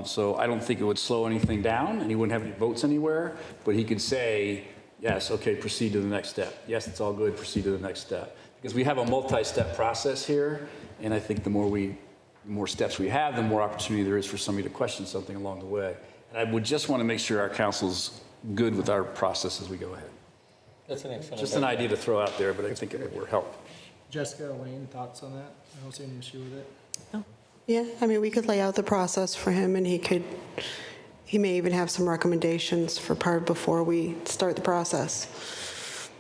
So I don't think it would slow anything down, and he wouldn't have any votes anywhere, but he could say, yes, okay, proceed to the next step. Yes, it's all good, proceed to the next step. Because we have a multi-step process here, and I think the more steps we have, the more opportunity there is for somebody to question something along the way. And I would just want to make sure our council's good with our process as we go ahead. That's an excellent Just an idea to throw out there, but I think it would help. Jessica, Wayne, thoughts on that? I don't see any issue with it. Yeah, I mean, we could lay out the process for him, and he may even have some recommendations for part before we start the process.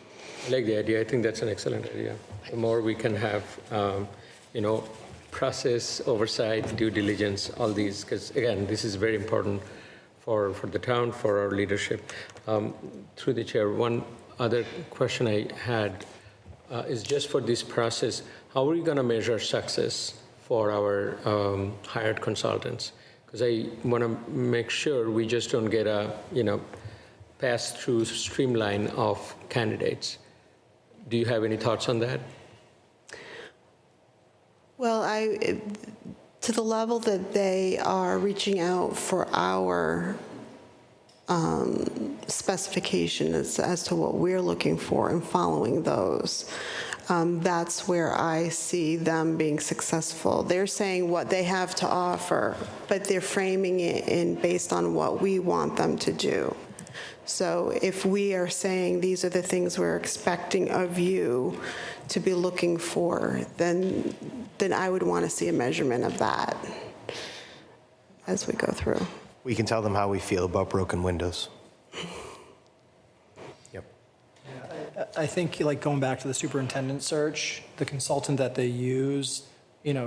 I like the idea. I think that's an excellent idea. The more we can have, process, oversight, due diligence, all these, because again, this is very important for the town, for our leadership. Through the chair, one other question I had is just for this process, how are we going to measure success for our hired consultants? Because I want to make sure we just don't get a, pass-through streamline of candidates. Do you have any thoughts on that? Well, to the level that they are reaching out for our specification as to what we're looking for and following those, that's where I see them being successful. They're saying what they have to offer, but they're framing it in based on what we want them to do. So if we are saying these are the things we're expecting of you to be looking for, then I would want to see a measurement of that as we go through. We can tell them how we feel about broken windows. Yep. I think, like, going back to the superintendent search, the consultant that they used,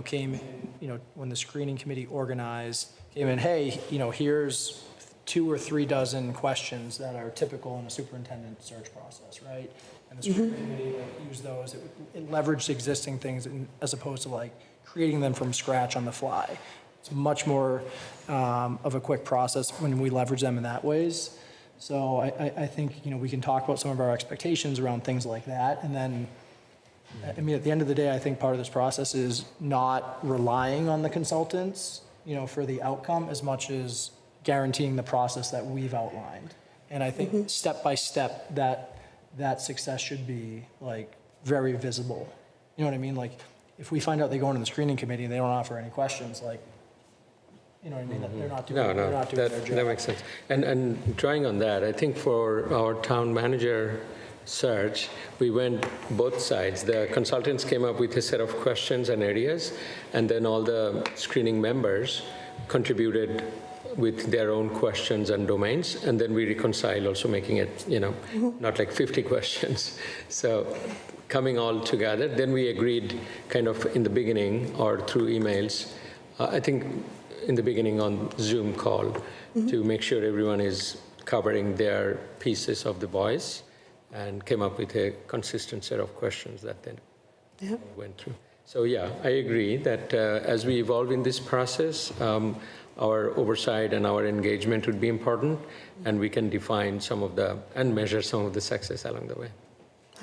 came in, when the screening committee organized, came in, hey, here's 2 or 3 dozen questions that are typical in a superintendent search process, right? And the screening committee used those. It leveraged existing things as opposed to, like, creating them from scratch on the fly. It's much more of a quick process when we leverage them in that ways. So I think, we can talk about some of our expectations around things like that. And then, at the end of the day, I think part of this process is not relying on the consultants, for the outcome as much as guaranteeing the process that we've outlined. And I think step by step, that success should be, like, very visible. You know what I mean? Like, if we find out they go into the screening committee and they don't offer any questions, like, you know what I mean? They're not doing, they're not doing their job. That makes sense. And drawing on that, I think for our town manager search, we went both sides. The consultants came up with a set of questions and areas, and then all the screening members contributed with their own questions and domains, and then we reconcile, also making it, not like 50 questions. So coming all together, then we agreed kind of in the beginning or through emails, I think in the beginning on Zoom call, to make sure everyone is covering their pieces of the voice, and came up with a consistent set of questions that then went through. So yeah, I agree that as we evolve in this process, our oversight and our engagement would be important, and we can define some of and measure some of the success along the way.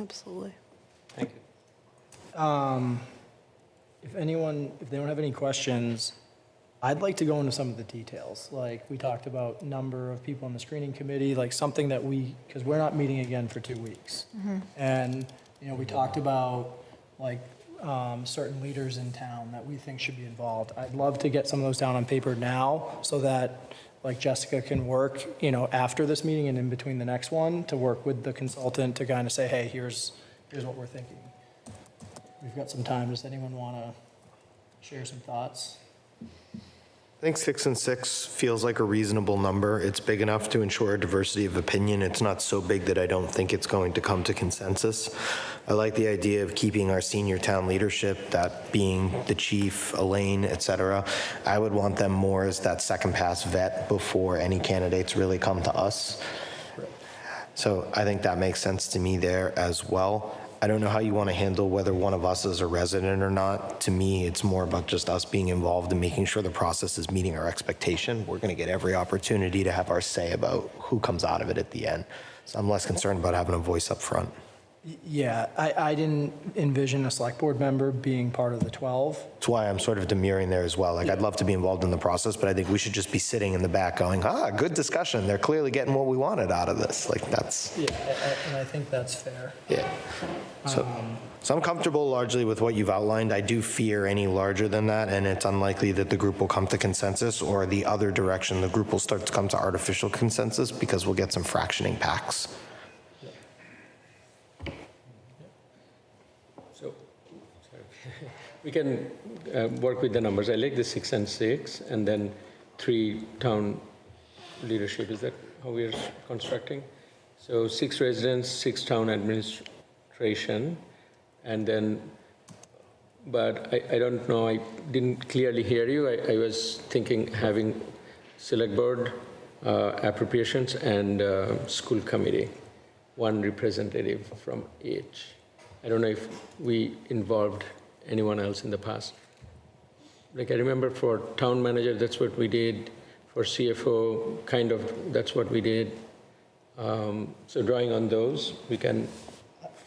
Absolutely. Thank you. If they don't have any questions, I'd like to go into some of the details. Like, we talked about number of people on the screening committee, like something that because we're not meeting again for 2 weeks. And, we talked about, like, certain leaders in town that we think should be involved. I'd love to get some of those down on paper now so that, like, Jessica can work, after this meeting and in between the next one to work with the consultant to kind of say, hey, here's what we're thinking. We've got some time. Does anyone want to share some thoughts? I think 6 and 6 feels like a reasonable number. It's big enough to ensure diversity of opinion. It's not so big that I don't think it's going to come to consensus. I like the idea of keeping our senior town leadership, that being the chief, Elaine, et cetera. I would want them more as that second pass vet before any candidates really come to us. So I think that makes sense to me there as well. I don't know how you want to handle whether one of us is a resident or not. To me, it's more about just us being involved and making sure the process is meeting our expectation. We're going to get every opportunity to have our say about who comes out of it at the end. So I'm less concerned about having a voice up front. Yeah, I didn't envision a select board member being part of the 12. That's why I'm sort of demurring there as well. Like, I'd love to be involved in the process, but I think we should just be sitting in the back going, good discussion. They're clearly getting what we wanted out of this. Like, that's... Yeah, and I think that's fair. Yeah. So I'm comfortable largely with what you've outlined. I do fear any larger than that, and it's unlikely that the group will come to consensus, or the other direction, the group will start to come to artificial consensus because we'll get some fractioning packs. So, sorry. We can work with the numbers. I like the 6 and 6, and then 3 town leadership. Is that how we're constructing? So 6 residents, 6 town administration, and then, but I don't know, I didn't clearly hear you. I was thinking having select board, appropriations, and school committee, 1 representative from each. I don't know if we involved anyone else in the past. Like, I remember for town manager, that's what we did. For CFO, kind of, that's what we did. So drawing on those, we can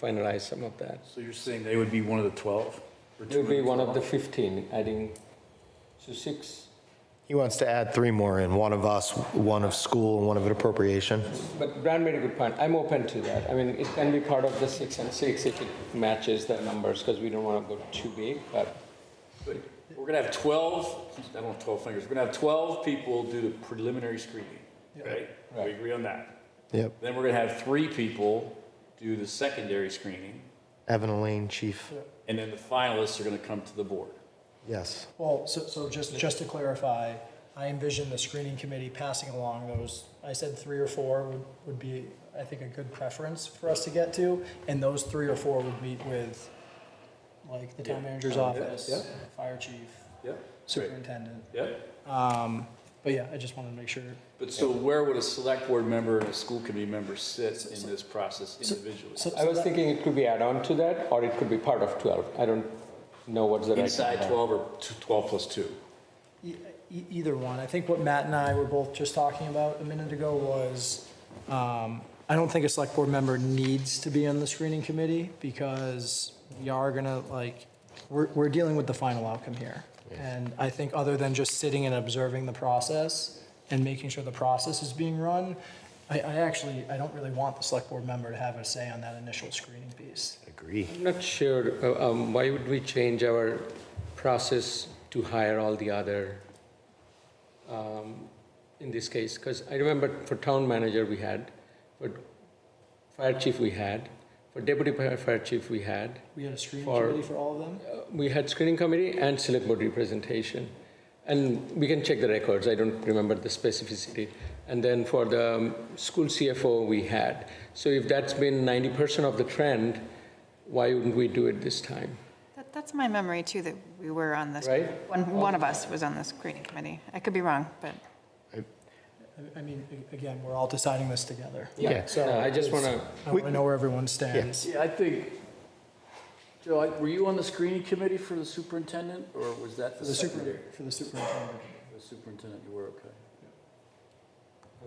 finalize some of that. So you're saying they would be one of the 12? Or It would be one of the 15, adding, so 6. He wants to add 3 more in, 1 of us, 1 of school, and 1 of appropriation. But Brad made a good point. I'm open to that. I mean, it can be part of the 6 and 6 if it matches the numbers, because we don't want to go too big, but. But we're going to have 12, I don't have 12 fingers, we're going to have 12 people do the preliminary screening, right? We agree on that. Yep. Then we're going to have 3 people do the secondary screening, Evan, Elaine, chief. and then the finalists are going to come to the board. Yes. Well, so just to clarify, I envision the screening committee passing along those, I said 3 or 4 would be, I think, a good preference for us to get to, and those 3 or 4 would meet with, like, the town manager's office, fire chief, superintendent. But yeah, I just wanted to make sure. But so where would a select board member and a school committee member sit in this process individually? I was thinking it could be add-on to that, or it could be part of 12. I don't know what's the right. Inside 12 or 12 plus 2? Either one. I think what Matt and I were both just talking about a minute ago was, I don't think a select board member needs to be on the screening committee because we are gonna, like, we're dealing with the final outcome here. And I think other than just sitting and observing the process and making sure the process is being run, I don't really want the select board member to have a say on that initial screening piece. Agree. I'm not sure, why would we change our process to hire all the other, in this case? Because I remember for town manager we had, for fire chief we had, for deputy fire chief we had. We had a screening committee for all of them? We had screening committee and select board representation. And we can check the records, I don't remember the specificity. And then for the school CFO we had. So if that's been 90% of the trend, why wouldn't we do it this time? That's my memory, too, that we were on this. Right. One of us was on the screening committee. I could be wrong, but. I mean, again, we're all deciding this together. Yeah, So no, I just want to. I want to know where everyone stands. Yeah, I think, Joe, were you on the screening committee for the superintendent, or was that For the superintendent. The superintendent, you were, okay.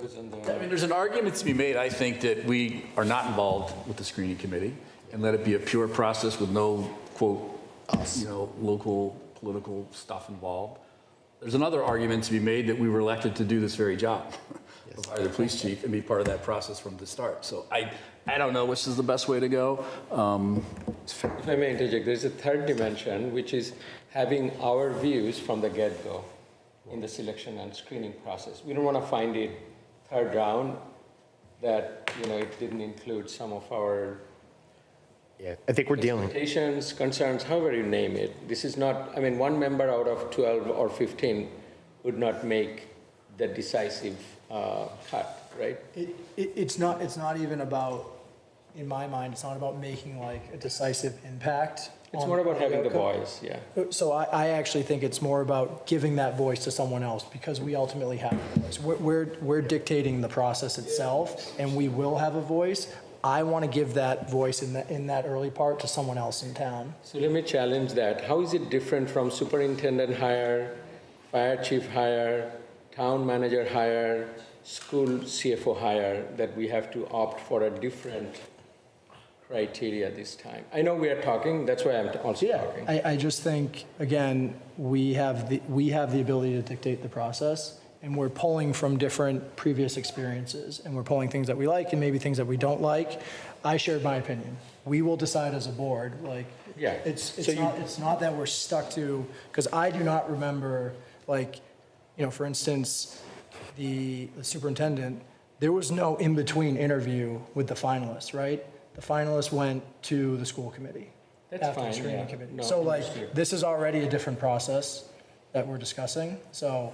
I I mean, there's an argument to be made, I think, that we are not involved with the screening committee and let it be a pure process with no, quote, local political stuff involved. There's another argument to be made that we were elected to do this very job, of hire the police chief and be part of that process from the start. So I don't know which is the best way to go. If I may interject, there's a third dimension, which is having our views from the get-go in the selection and screening process. We don't want to find it third round that, it didn't include some of our Yeah, I think we're dealing. expectations, concerns, however you name it. This is not, one member out of 12 or 15 would not make the decisive cut, right? It's not even about, in my mind, it's not about making like a decisive impact. It's on more about having the outcome. voice, yeah. So I actually think it's more about giving that voice to someone else because we ultimately have a voice. We're dictating the process itself and we will have a voice. I want to give that voice in that early part to someone else in town. So let me challenge that. How is it different from superintendent hire, fire chief hire, town manager hire, school CFO hire, that we have to opt for a different criteria this time? I know we are talking, that's why I'm also talking. I just think, again, we have the ability to dictate the process, and we're pulling from different previous experiences, and we're pulling things that we like and maybe things that we don't like. I shared my opinion. We will decide as a board, Yeah. it's not that we're stuck to, because I do not remember, for instance, the superintendent, there was no in-between interview with the finalists, right? The finalists went to the school committee. That's after the fine, screening yeah. committee. No, So understood. this is already a different process that we're discussing, so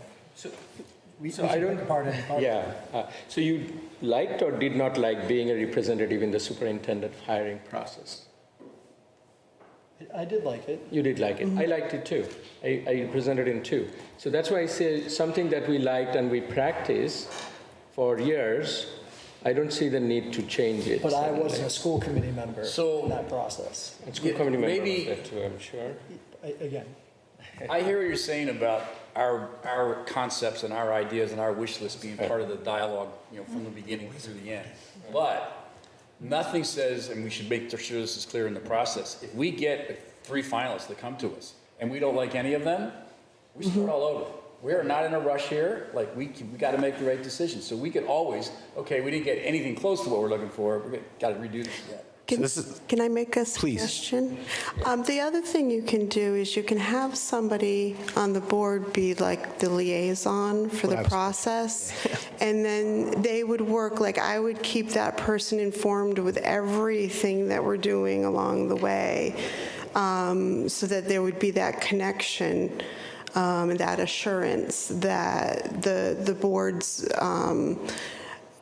we So I can don't- pick apart any part. Yeah. So you liked or did not like being a representative in the superintendent hiring process? I did like it. You did like it. I liked it too. I represented in two. So that's why I say something that we liked and we practiced for years, I don't see the need to change it. But I suddenly. wasn't a school committee member So- in that process. And school committee member was there too, I'm sure. Again, I hear what you're saying about our concepts and our ideas and our wish list being part of the dialogue, from the beginning through the end. But nothing says, and we should make sure this is clear in the process, if we get 3 finalists that come to us and we don't like any of them, we start all over. We are not in a rush here. We got to make the right decision. So we could always, okay, we didn't get anything close to what we're looking for. We got to redo this again. Can I make a suggestion? The other thing you can do is you can have somebody on the board be like the liaison for the process, and then they would work, I would keep that person informed with everything that we're doing along the way, so that there would be that connection and that assurance that the board's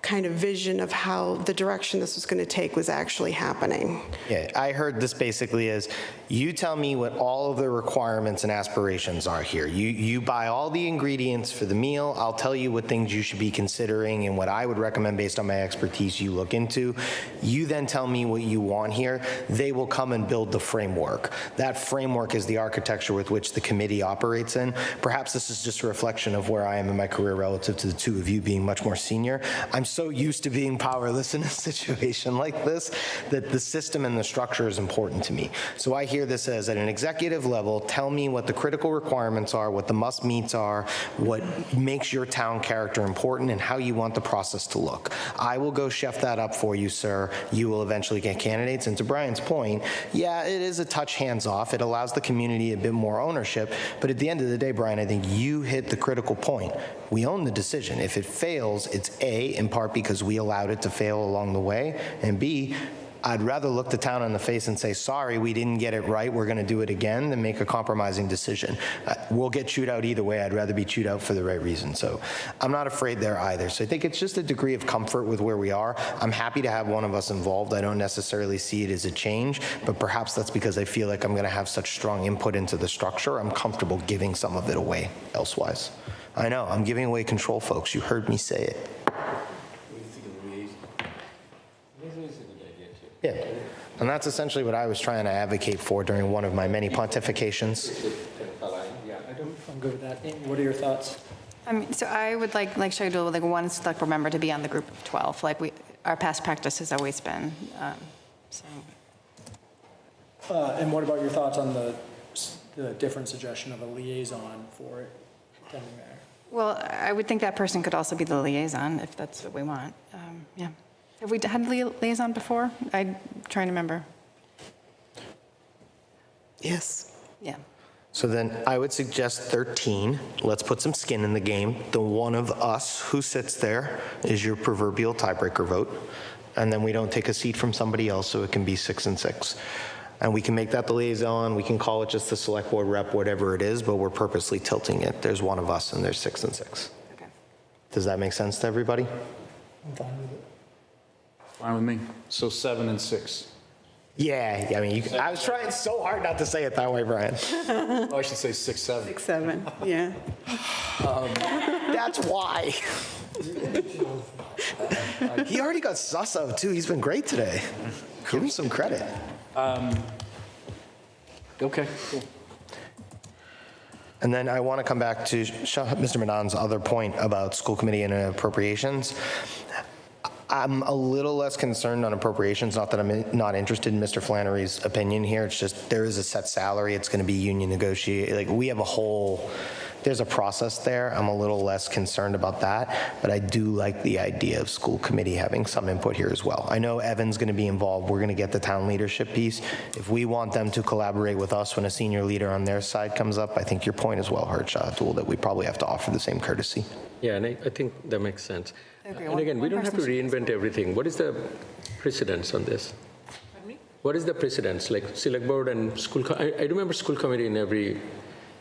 kind of vision of how the direction this was going to take was actually happening. Yeah, I heard this basically as, you tell me what all of the requirements and aspirations are here. You buy all the ingredients for the meal. I'll tell you what things you should be considering and what I would recommend based on my expertise you look into. You then tell me what you want here. They will come and build the framework. That framework is the architecture with which the committee operates in. Perhaps this is just a reflection of where I am in my career relative to the two of you being much more senior. I'm so used to being powerless in a situation like this that the system and the structure is important to me. So I hear this as, at an executive level, tell me what the critical requirements are, what the must-meets are, what makes your town character important, and how you want the process to look. I will go chef that up for you, sir. You will eventually get candidates. And to Brian's point, yeah, it is a touch hands-off. It allows the community a bit more ownership. But at the end of the day, Brian, I think you hit the critical point. We own the decision. If it fails, it's A, in part because we allowed it to fail along the way, and B, I'd rather look the town in the face and say, sorry, we didn't get it right, we're going to do it again, than make a compromising decision. We'll get chewed out either way. I'd rather be chewed out for the right reason. So I'm not afraid there either. So I think it's just a degree of comfort with where we are. I'm happy to have one of us involved. I don't necessarily see it as a change, but perhaps that's because I feel like I'm going to have such strong input into the structure. I'm comfortable giving some of it away elsewise. I know, I'm giving away control, folks. You heard me say it. Yeah, and that's essentially what I was trying to advocate for during one of my many pontifications. Yeah, I'm good with that. Amy, what are your thoughts? So I would like schedule one select board member to be on the group of 12, our past practice has always been. So And what about your thoughts on the different suggestion of a liaison for attending there? Well, I would think that person could also be the liaison if that's what we want. Yeah. Have we had liaison before? I'm trying to remember. Yes. Yeah. So then I would suggest 13. Let's put some skin in the game. The one of us who sits there is your proverbial tiebreaker vote. And then we don't take a seat from somebody else, so it can be 6 and 6. And we can make that the liaison, we can call it just the select board rep, whatever it is, but we're purposely tilting it. There's one of us and there's 6 and 6. Okay. Does that make sense to everybody? Fine with me. So 7 and 6. Yeah, I mean, I was trying so hard not to say it that way, Brian. Oh, I should say 6, 7. 6, 7, yeah. That's why. He already got Susso too. He's been great today. Give him some credit. Okay, cool. And then I want to come back to Mr. Madon's other point about school committee and appropriations. I'm a little less concerned on appropriations, not that I'm not interested in Mr. Flannery's opinion here. It's just there is a set salary. It's going to be union negotiated. Like we have a whole, there's a process there. I'm a little less concerned about that, but I do like the idea of school committee having some input here as well. I know Evan's going to be involved. We're going to get the town leadership piece. If we want them to collaborate with us when a senior leader on their side comes up, I think your point is well heard, Atul, that we probably have to offer the same courtesy. Yeah, and I think that makes sense. I agree. And again, we One don't have to person should reinvent everything. What is the precedence on this? Pardon me? What is the precedence, like select board and school, I remember school committee in every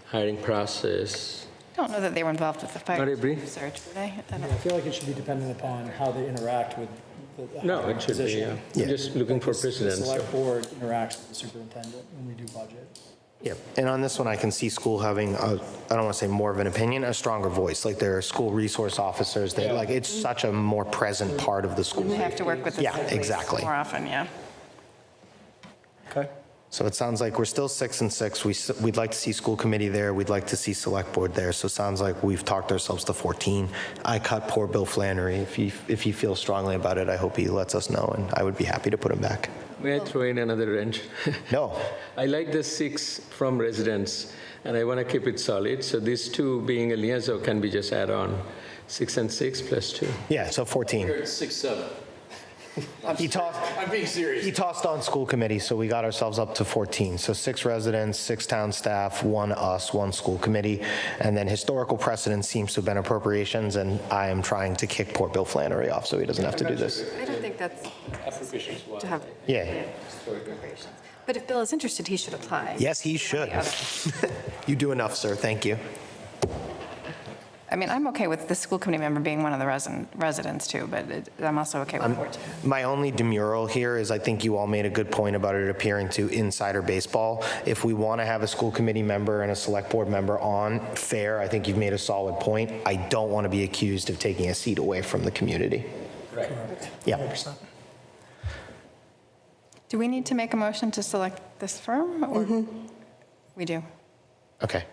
hiring process. I don't know that they were involved with the fire Not every- search, were they? I don't- I feel like it should be dependent upon how they interact with the No, hiring it should be, position. yeah. I'm just looking for The precedence. select board interacts with the superintendent when we do budget. Yeah, and on this one, I can see school having, I don't want to say more of an opinion, a stronger voice. Like there are school resource officers that, like, it's such a more present part of the school. We have to work with the Yeah, police exactly. more often, yeah. Okay. So it sounds like we're still 6 and 6. We'd like to see school committee there. We'd like to see select board there. So it sounds like we've talked ourselves to 14. I cut poor Bill Flannery. If he feels strongly about it, I hope he lets us know, and I would be happy to put him back. May I throw in another wrench? No. I like the 6 from residents, and I want to keep it solid. So these 2 being a liaison can be just add on 6 and 6 plus 2. Yeah, so 14. Here it's 6, 7. I'm being serious. He tossed on school committee, so we got ourselves up to 14. So 6 residents, 6 town staff, 1 us, 1 school committee. And then historical precedent seems to have been appropriations, and I am trying to kick poor Bill Flannery off so he doesn't have to do this. I don't think that's to have Yeah. appropriations. But if Bill is interested, he should apply. Yes, he should. You do enough, sir. Thank you. I mean, I'm okay with the school committee member being one of the residents too, but I'm also okay with 14. My only demurral here is I think you all made a good point about it appearing to insider baseball. If we want to have a school committee member and a select board member on, fair, I think you've made a solid point. I don't want to be accused of taking a seat away from the community. Right. Yeah. 100%. Do we need to make a motion to select this firm? Or we do? Okay.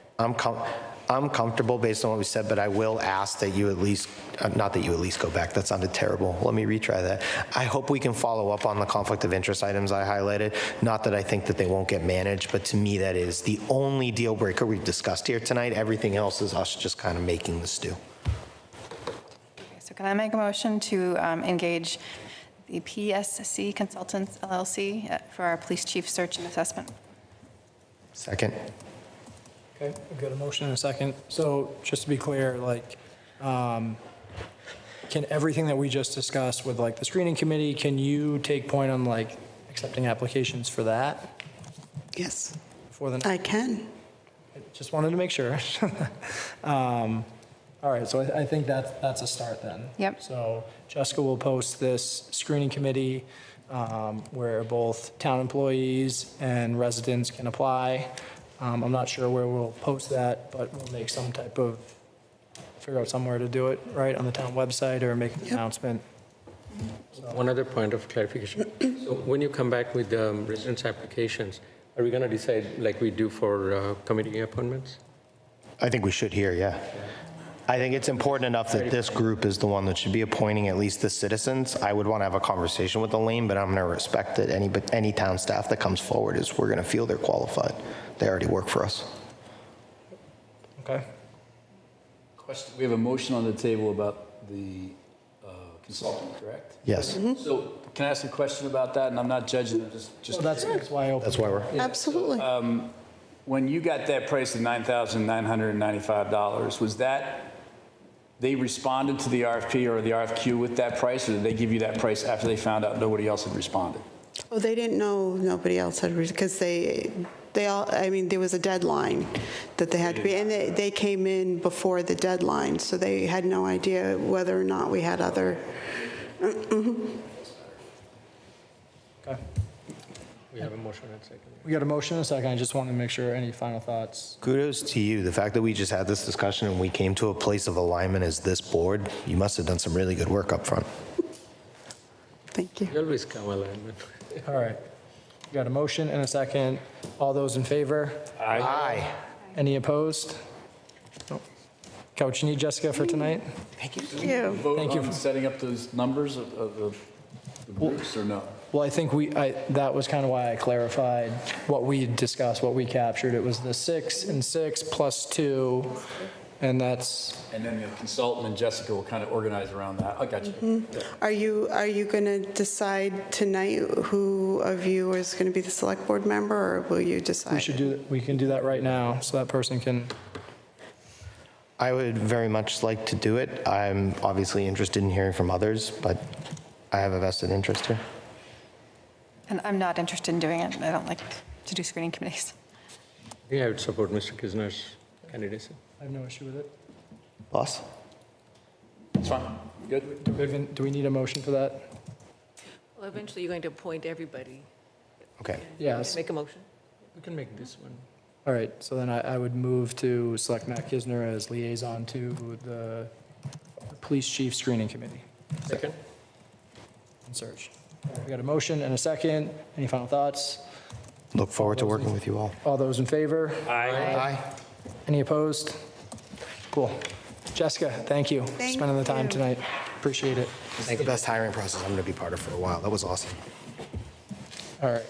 I'm comfortable based on what we said, but I will ask that you at least, not that you at least go back, that sounded terrible. Let me retry that. I hope we can follow up on the conflict of interest items I highlighted. Not that I think that they won't get managed, but to me that is the only deal breaker we've discussed here tonight. Everything else is us just kind of making the stew. Okay, so can I make a motion to engage the PSC Consultants LLC for our police chief search and assessment? Second. Okay, we've got a motion and a second. So just to be clear, like, can everything that we just discussed with like the screening committee, can you take point on like accepting applications for that Yes, for the, I can. just wanted to make sure. All right, so I think that's a start then. Yep. So Jessica will post this screening committee where both town employees and residents can apply. I'm not sure where we'll post that, but we'll make some type of, figure out somewhere to do it, right, on the town website or make an announcement. One other point of clarification. So when you come back with residents' applications, are we going to decide like we do for committee appointments? I think we should hear, yeah. I think it's important enough that this group is the one that should be appointing at least the citizens. I would want to have a conversation with Elaine, but I'm going to respect that any town staff that comes forward is, we're going to feel they're qualified. They already work for us. Okay. Question. We have a motion on the table about the consultant, correct? Yes. So can I ask a question about that? And I'm not judging, I'm just. That's why I opened. That's why we're. Absolutely. When you got that price of $9,995, was that, they responded to the RFP or the RFQ with that price, or did they give you that price after they found out nobody else had responded? Oh, they didn't know nobody else had, because they all, I mean, there was a deadline that they had to be, and they came in before the deadline, so they had no idea whether or not we had other. Okay. We have a motion and second. We got a motion and a second. I just wanted to make sure, any final thoughts? Kudos to you. The fact that we just had this discussion and we came to a place of alignment as this board, you must have done some really good work up front. Thank you. You always come alignment. All right. We got a motion and a second. All those in favor? Aye. Any opposed? No. Coach, you need Jessica for tonight? Thank you. Vote Thank you. on setting up those numbers of the groups or no? Well, I think that was kind of why I clarified what we discussed, what we captured. It was the 6 and 6 plus 2, and that's, And then the consultant and Jessica will kind of organize around that. I got you. Are you going to decide tonight who of you is going to be the select board member, or will you decide? we can do that right now, so that person can, I would very much like to do it. I'm obviously interested in hearing from others, but I have a vested interest here. And I'm not interested in doing it. I don't like to do screening committees. Yeah, I would support Mr. Kisner's candidacy. I have no issue with it. Boss? It's fine. Good? Do we need a motion for that? Well, eventually you're going to appoint everybody. Okay. Yes. Make a motion. We can make this one. All right, so then I would move to select Matt Kisner as liaison to the police chief screening committee Second? and search. We got a motion and a second. Any final thoughts? Look forward to working with you all. All those in favor? Aye. Any opposed? Cool. Jessica, thank you for Thank spending the time you. tonight. Appreciate it. This is the best hiring process I'm going to be part of for a while. That was awesome. All right.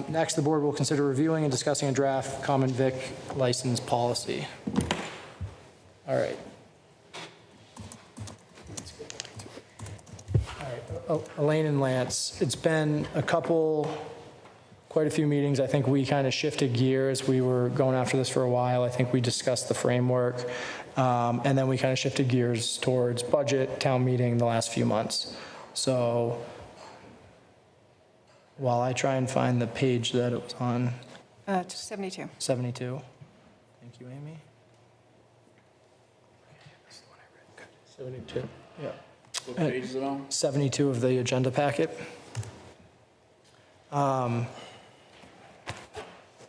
Next, the board will consider reviewing and discussing a draft common vic license policy. All right. All right. Elaine and Lance, it's been quite a few meetings. I think we kind of shifted gears. We were going after this for a while. I think we discussed the framework. And then we kind of shifted gears towards budget, town meeting the last few months. So while I try and find the page that it was on, 72. 72. Thank you, Amy. 72. Yeah. What page is it on? 72 of the agenda packet.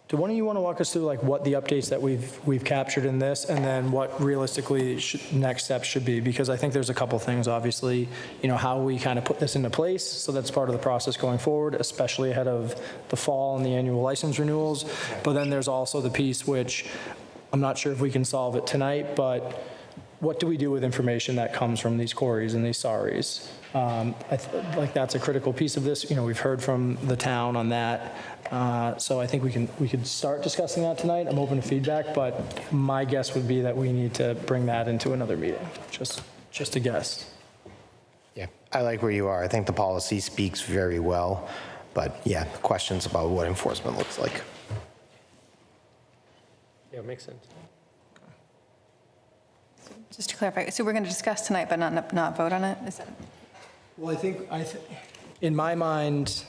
Do one of you want to walk us through like what the updates that we've captured in this, and then what realistically next steps should be? Because I think there's a couple things, obviously, how we kind of put this into place. So that's part of the process going forward, especially ahead of the fall and the annual license renewals. But then there's also the piece which I'm not sure if we can solve it tonight, but what do we do with information that comes from these quarries and these SARIs? Like that's a critical piece of this. We've heard from the town on that. So I think we could start discussing that tonight. I'm open to feedback, but my guess would be that we need to bring that into another meeting, just a guess. Yeah, I like where you are. I think the policy speaks very well, but yeah, questions about what enforcement looks like. Yeah, makes sense. Just to clarify, so we're going to discuss tonight but not vote on it? Is that? Well, I think in my mind,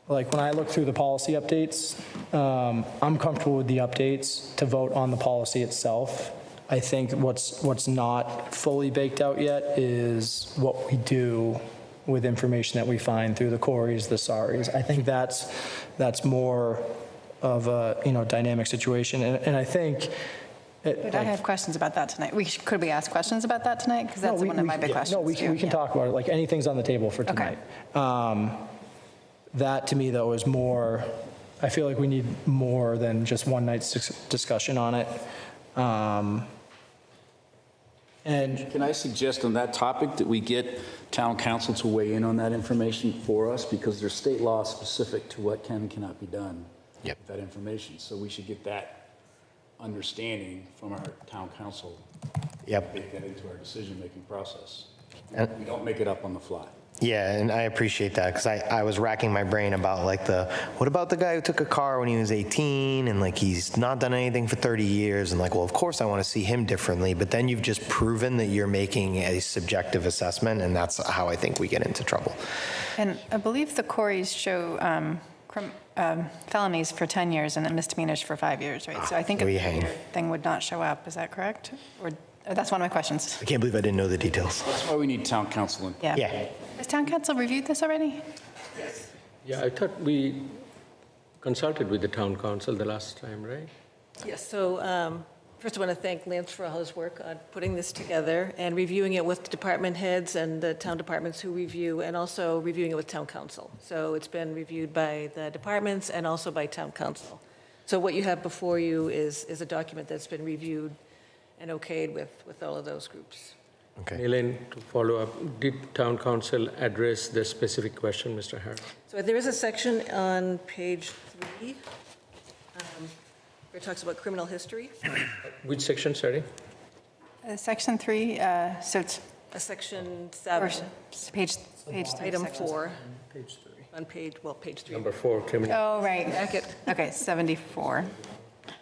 like when I look through the policy updates, I'm comfortable with the updates to vote on the policy itself. I think what's not fully baked out yet is what we do with information that we find through the quarries, the SARIs. I think that's more of a dynamic situation, and I think. But I have questions about that tonight. Could we ask questions about that tonight? Because that's one of my big questions. No, we can talk about it, like anything's on the table for tonight. That to me though is more, I feel like we need more than just one night's discussion on it. And Can I suggest on that topic that we get town council to weigh in on that information for us? Because there's state law specific to what can and cannot be done with that information. So we should get that understanding from our town council. Yep. Take that into our decision-making process. We don't make it up on the fly. Yeah, and I appreciate that because I was racking my brain about like what about the guy who took a car when he was 18 and like he's not done anything for 30 years and like, well, of course I want to see him differently, but then you've just proven that you're making a subjective assessment, and that's how I think we get into trouble. And I believe the Corys show felonies for 10 years and then misdemeanors for 5 years, right? So I think Where a you hang. thing would not show up, is that correct? Or that's one of my questions. I can't believe I didn't know the details. That's why we need town council in. Yeah. Yeah. Has town council reviewed this already? Yeah, I thought we consulted with the town council the last time, right? Yes, so first I want to thank Lance for all his work on putting this together and reviewing it with department heads and the town departments who review, and also reviewing it with town council. So it's been reviewed by the departments and also by town council. So what you have before you is a document that's been reviewed and okayed with all of those groups. Okay. Elaine, to follow up, did town council address the specific question, Mr. Harris? So there is a section on page 3 where it talks about criminal history. Which section, sorry? Section 3, so it's A section or 7, page 3. item section 4, Page 3. on page 3. Number 4, criminal. Oh, right. Packet. Okay, 74.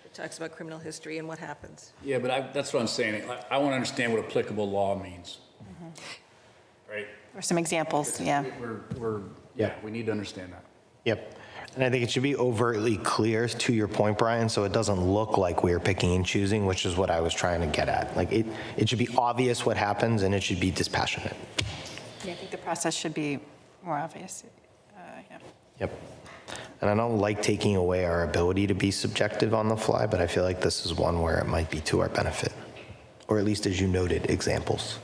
It talks about criminal history and what happens. Yeah, but that's what I'm saying. I want to understand what applicable law means. Right? Or some examples, yeah. We need to understand that. Yep. And I think it should be overtly clear, to your point, Brian, so it doesn't look like we're picking and choosing, which is what I was trying to get at. Like, it should be obvious what happens, and it should be dispassionate. Yeah, I think the process should be more obvious. Yeah. Yep. And I don't like taking away our ability to be subjective on the fly, but I feel like this is one where it might be to our benefit, or at least, as you noted, examples.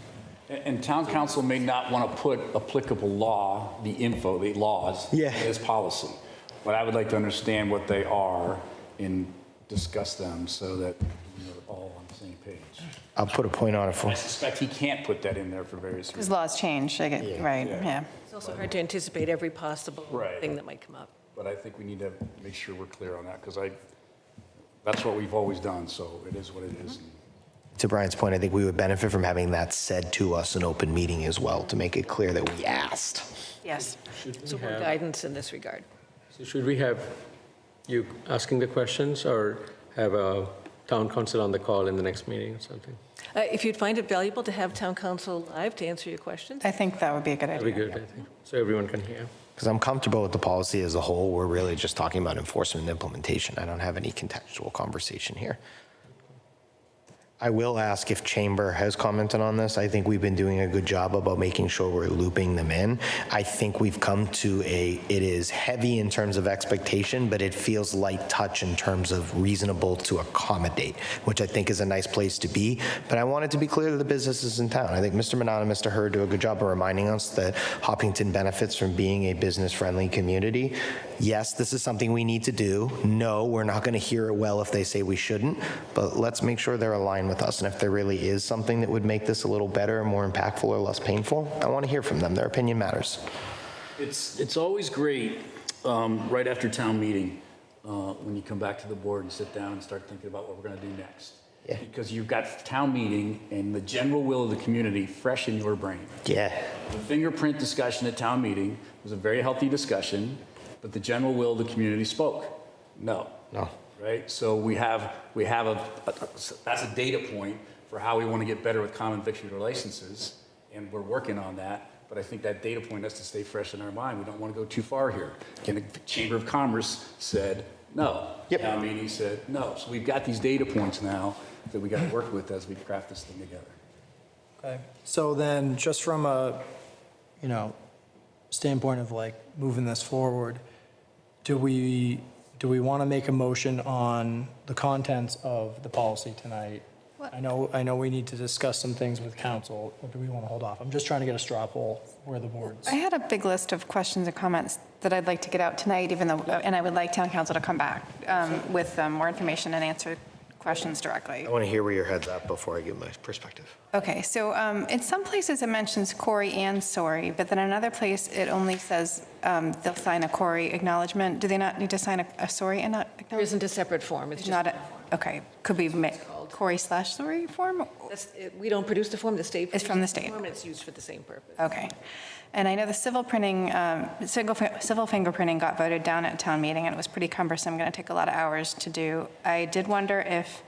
And town council may not want to put applicable law, the laws, Yeah. as policy. But I would like to understand what they are and discuss them so that we're all on the same page. I'll put a point on it for. I suspect he can't put that in there for various Because reasons. laws change, right, yeah. It's also hard to anticipate every possible Right. thing that might come up. But I think we need to make sure we're clear on that, because that's what we've always done, so it is what it is. To Brian's point, I think we would benefit from having that said to us in open meeting as well, to make it clear that we asked. Yes. So more guidance in this regard. So should we have you asking the questions or have a town council on the call in the next meeting or something? If you'd find it valuable to have town council live to answer your questions. I think that would be a good idea. That'd be good, I think, so everyone can hear. Because I'm comfortable with the policy as a whole. We're really just talking about enforcement and implementation. I don't have any contextual conversation here. I will ask if Chamber has commented on this. I think we've been doing a good job about making sure we're looping them in. I think we've come to it is heavy in terms of expectation, but it feels light touch in terms of reasonable to accommodate, which I think is a nice place to be. But I want it to be clear to the businesses in town. I think Mr. Manat and Mr. Hurd do a good job of reminding us that Hopkinton benefits from being a business-friendly community. Yes, this is something we need to do. No, we're not going to hear it well if they say we shouldn't, but let's make sure they're aligned with us. And if there really is something that would make this a little better, more impactful, or less painful, I want to hear from them. Their opinion matters. It's always great, right after town meeting, when you come back to the board and sit down and start thinking about what we're going to do next. Yeah. Because you've got town meeting and the general will of the community fresh in your brain. Yeah. The fingerprint discussion at town meeting was a very healthy discussion, but the general will of the community spoke. No. No. Right? So we have that's a data point for how we want to get better with common victular licenses, and we're working on that. But I think that data point has to stay fresh in our mind. We don't want to go too far here. And the Chamber of Commerce said no. Yep. Town meeting said no. So we've got these data points now that we got to work with as we craft this thing together. Okay, so then just from a, standpoint of like moving this forward, do we want to make a motion on the contents of the policy tonight? What? I know we need to discuss some things with council, or do we want to hold off? I'm just trying to get a straw poll where the board's. I had a big list of questions and comments that I'd like to get out tonight, and I would like town council to come back with more information and answer questions directly. I want to hear where your head's at before I give my perspective. Okay, so in some places it mentions Corey and Sori, but then another place it only says they'll sign a Corey acknowledgement. Do they not need to sign a Sori There acknowledgement? isn't a separate form. It's It's just not, okay, could be, called. Corey/Story form? We don't produce the form, the state. It's from the produces state. form, and it's used for the same purpose. Okay. And I know the civil printing, civil fingerprinting got voted down at town meeting, and it was pretty cumbersome, going to take a lot of hours to do. I did wonder if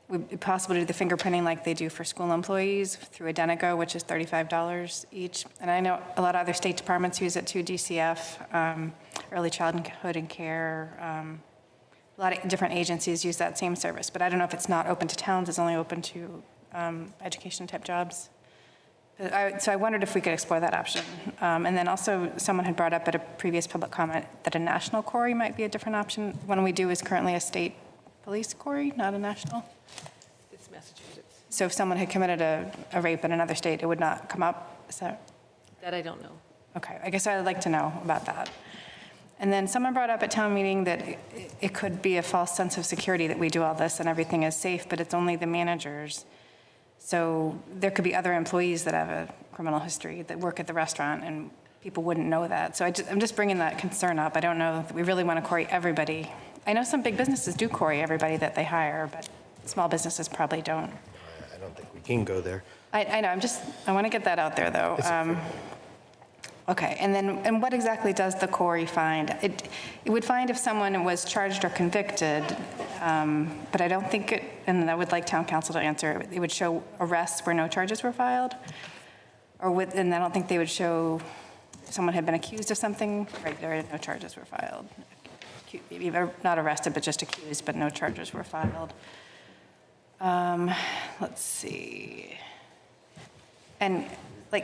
it would be possible to do the fingerprinting like they do for school employees through Identigo, which is $35 each. And I know a lot of other state departments use it too, DCF, Early Childhood and Care. A lot of different agencies use that same service, but I don't know if it's not open to towns, it's only open to education-type jobs. So I wondered if we could explore that option. And then also, someone had brought up at a previous public comment that a national query might be a different option. One we do is currently a state police query, not a national. It's Massachusetts. So if someone had committed a rape in another state, it would not come up? Is that? That I don't know. Okay, I guess I'd like to know about that. And then someone brought up at town meeting that it could be a false sense of security that we do all this and everything is safe, but it's only the managers. So there could be other employees that have a criminal history that work at the restaurant, and people wouldn't know that. So I'm just bringing that concern up. I don't know if we really want to query everybody. I know some big businesses do query everybody that they hire, but small businesses probably don't. I don't think we can go there. I know, I want to get that out there, though. Okay, and what exactly does the query find? It would find if someone was charged or convicted, but I don't think it, and I would like town council to answer, it would show arrests where no charges were filed? And I don't think they would show if someone had been accused of something, right, there no charges were filed. Not arrested, but just accused, but no charges were filed. Let's see. And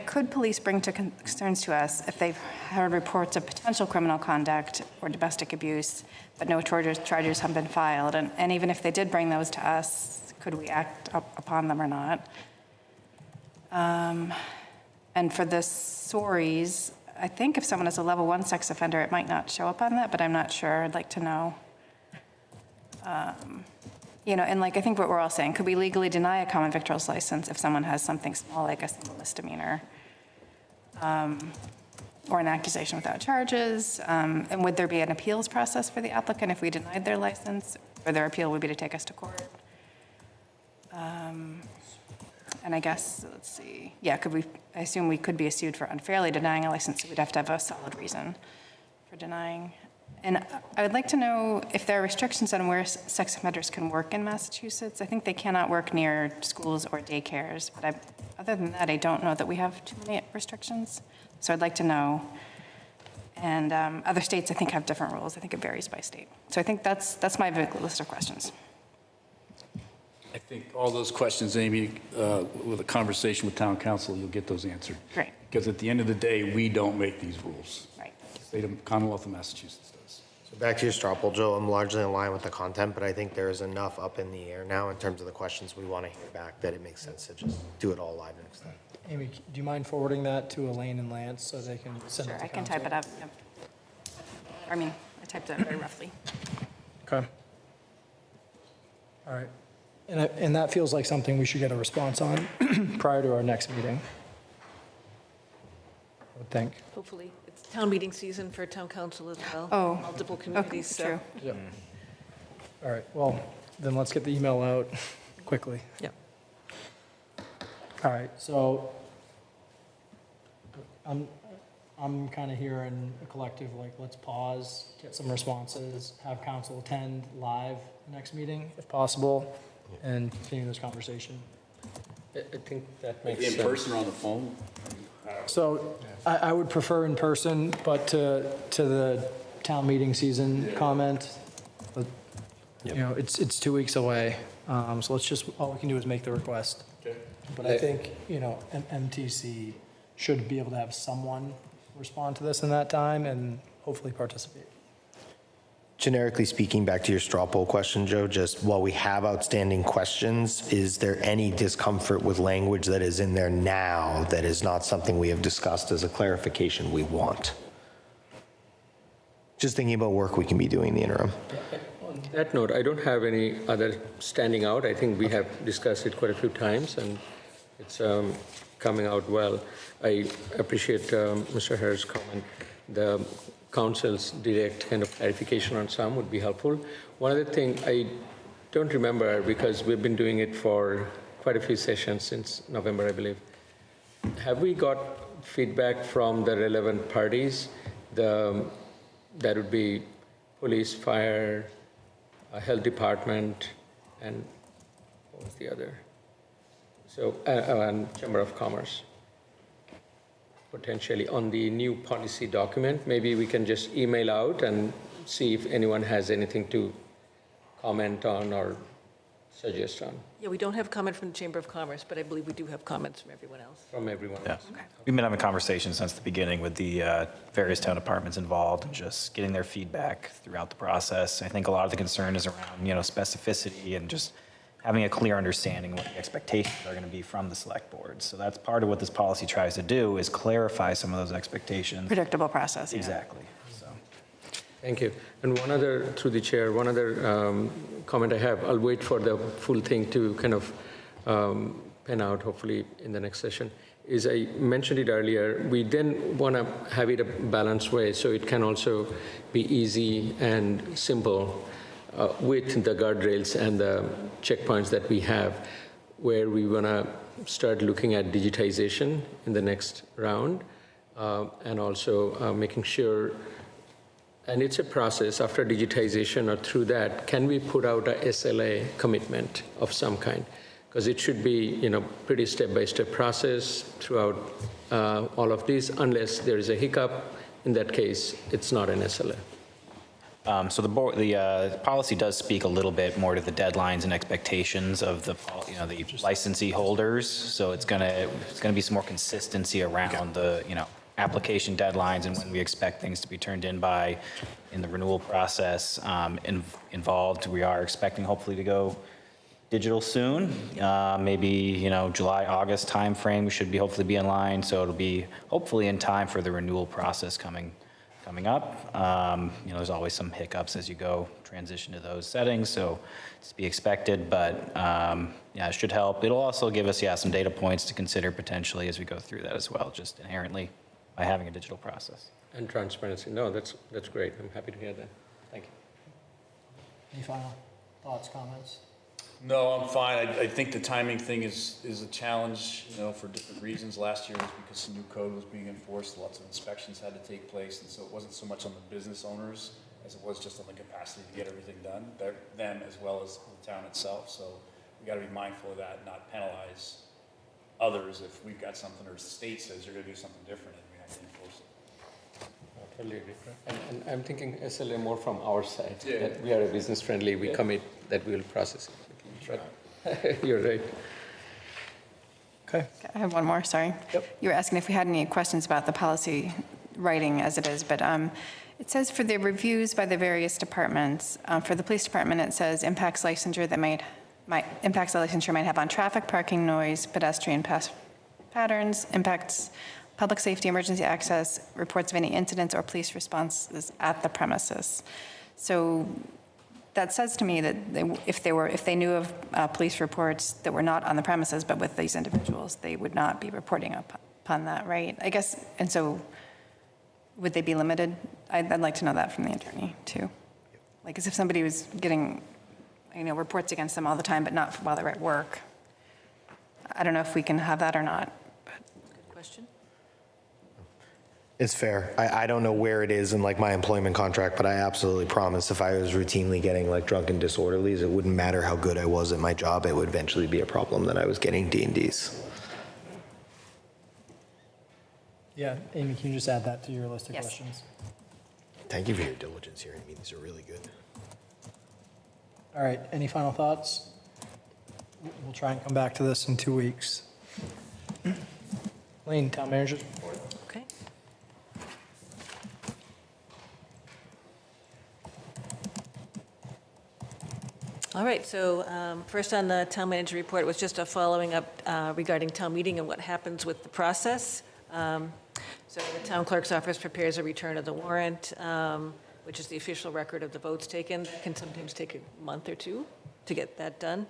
could police bring concerns to us if they've heard reports of potential criminal conduct or domestic abuse, but no charges have been filed? And even if they did bring those to us, could we act upon them or not? And for the SORIs, I think if someone is a level 1 sex offender, it might not show up on that, but I'm not sure. I'd like to know. And I think what we're all saying, could we legally deny a common victuals license if someone has something small like a single misdemeanor? Or an accusation without charges? And would there be an appeals process for the applicant if we denied their license? Or their appeal would be to take us to court? And I guess, let's see, yeah, I assume we could be sued for unfairly denying a license, so we'd have to have a solid reason for denying. And I would like to know if there are restrictions on where sex offenders can work in Massachusetts. I think they cannot work near schools or daycares, but other than that, I don't know that we have too many restrictions. So I'd like to know. And other states, I think, have different rules. I think it varies by state. So I think that's my list of questions. I think all those questions, Amy, with a conversation with town council, you'll get those answered. Great. Because at the end of the day, we don't make these rules. Right. The Commonwealth of Massachusetts does. So back to your straw poll, Joe, I'm largely in line with the content, but I think there is enough up in the air now in terms of the questions we want to hear back that it makes sense to just do it all live next time. Amy, do you mind forwarding that to Elaine and Lance so they can send it Sure, to I can council? type it up. Yep. I typed it up very roughly. Okay. All right. And that feels like something we should get a response on prior to our next meeting, I would think. Hopefully. It's town meeting season for town council as well. Oh, Multiple okay, communities, so. true. Yep. All right, well, then let's get the email out quickly. Yep. All right, so I'm kind of hearing a collective, let's pause, get some responses, have council attend live next meeting if possible, and continue this conversation. I think that makes In sense. person or on the phone? So I would prefer in person, but to the town meeting season comment, it's 2 weeks away. So let's just, all we can do is make the request. Okay. But I think, MTC should be able to have someone respond to this in that time and hopefully participate. Generically speaking, back to your straw poll question, Joe, just while we have outstanding questions, is there any discomfort with language that is in there now that is not something we have discussed as a clarification we want? Just thinking about work we can be doing in the interim. On that note, I don't have any other standing out. I think we have discussed it quite a few times, and it's coming out well. I appreciate Mr. Harris' comment. The council's direct kind of clarification on some would be helpful. One other thing, I don't remember because we've been doing it for quite a few sessions since November, I believe. Have we got feedback from the relevant parties? That would be police, fire, health department, and what was the other? So, and Chamber of Commerce. Potentially on the new policy document, maybe we can just email out and see if anyone has anything to comment on or suggest on Yeah, we don't have comment from the Chamber of Commerce, but I believe we do have comments from everyone else. from everyone Yeah. else. We've been having conversations since the beginning with the various town departments involved and just getting their feedback throughout the process. I think a lot of the concern is around, specificity and just having a clear understanding of what the expectations are going to be from the select board. So that's part of what this policy tries to do, is clarify some of those expectations. Predictable process. Yeah. Exactly. So. Thank you. And one other, through the chair, one other comment I have, I'll wait for the full thing to kind of pen out, hopefully in the next session, is I mentioned it earlier, we then want to have it a balanced way so it can also be easy and simple with the guardrails and the checkpoints that we have, where we want to start looking at digitization in the next round, and also making sure, and it's a process after digitization or through that, can we put out a SLA commitment of some kind? Because it should be, pretty step-by-step process throughout all of these, unless there is a hiccup. In that case, it's not an SLA. So the policy does speak a little bit more to the deadlines and expectations of the licensee holders. So it's going to be some more consistency around the application deadlines and when we expect things to be turned in by in the renewal process involved. We are expecting hopefully to go digital soon, maybe July, August timeframe. We should be hopefully be in line. So it'll be hopefully in time for the renewal process coming up. There's always some hiccups as you go transition to those settings, so it's to be expected, but it should help. It'll also give us, some data points to consider potentially as we go through that as well, just inherently by having a digital process. And transparency. No, that's great. I'm happy to hear that. Thank you. Any final thoughts, comments? No, I'm fine. I think the timing thing is a challenge, for different reasons. Last year was because some new code was being enforced, lots of inspections had to take place, and so it wasn't so much on the business owners as it was just on the capacity to get everything done, them as well as the town itself. So we got to be mindful of that, not penalize others if we've got something or the state says you're going to do something different and we have to enforce it. I totally agree. And I'm thinking SLA more from our side. Yeah. That we are a business friendly, we commit that we will process it. But you're right. Okay. I have one more, sorry. Yep. You were asking if we had any questions about the policy writing as it is, but it says for the reviews by the various departments, for the police department, it says impacts licensure that impacts the licensure might have on traffic, parking, noise, pedestrian patterns, impacts public safety, emergency access, reports of any incidents or police responses at the premises. So that says to me that if they knew of police reports that were not on the premises, but with these individuals, they would not be reporting upon that, right? I guess, and so would they be limited? I'd like to know that from the attorney too. Like, as if somebody was getting, reports against them all the time, but not while they're at work. I don't know if we can have that or not. Good question. It's fair. I don't know where it is in my employment contract, but I absolutely promise if I was routinely getting drunk and disorderlies, it wouldn't matter how good I was at my job. It would eventually be a problem that I was getting D&Ds. Yeah, Amy, can you just add that to your list of Yes. questions? Thank you for your diligence here. I mean, these are really good. All right, any final thoughts? We'll try and come back to this in 2 weeks. Lane, town manager's report. Okay. All right, so first on the town manager report was just a following up regarding town meeting and what happens with the process. So the town clerk's office prepares a return of the warrant, which is the official record of the votes taken. It can sometimes take a month or two to get that done.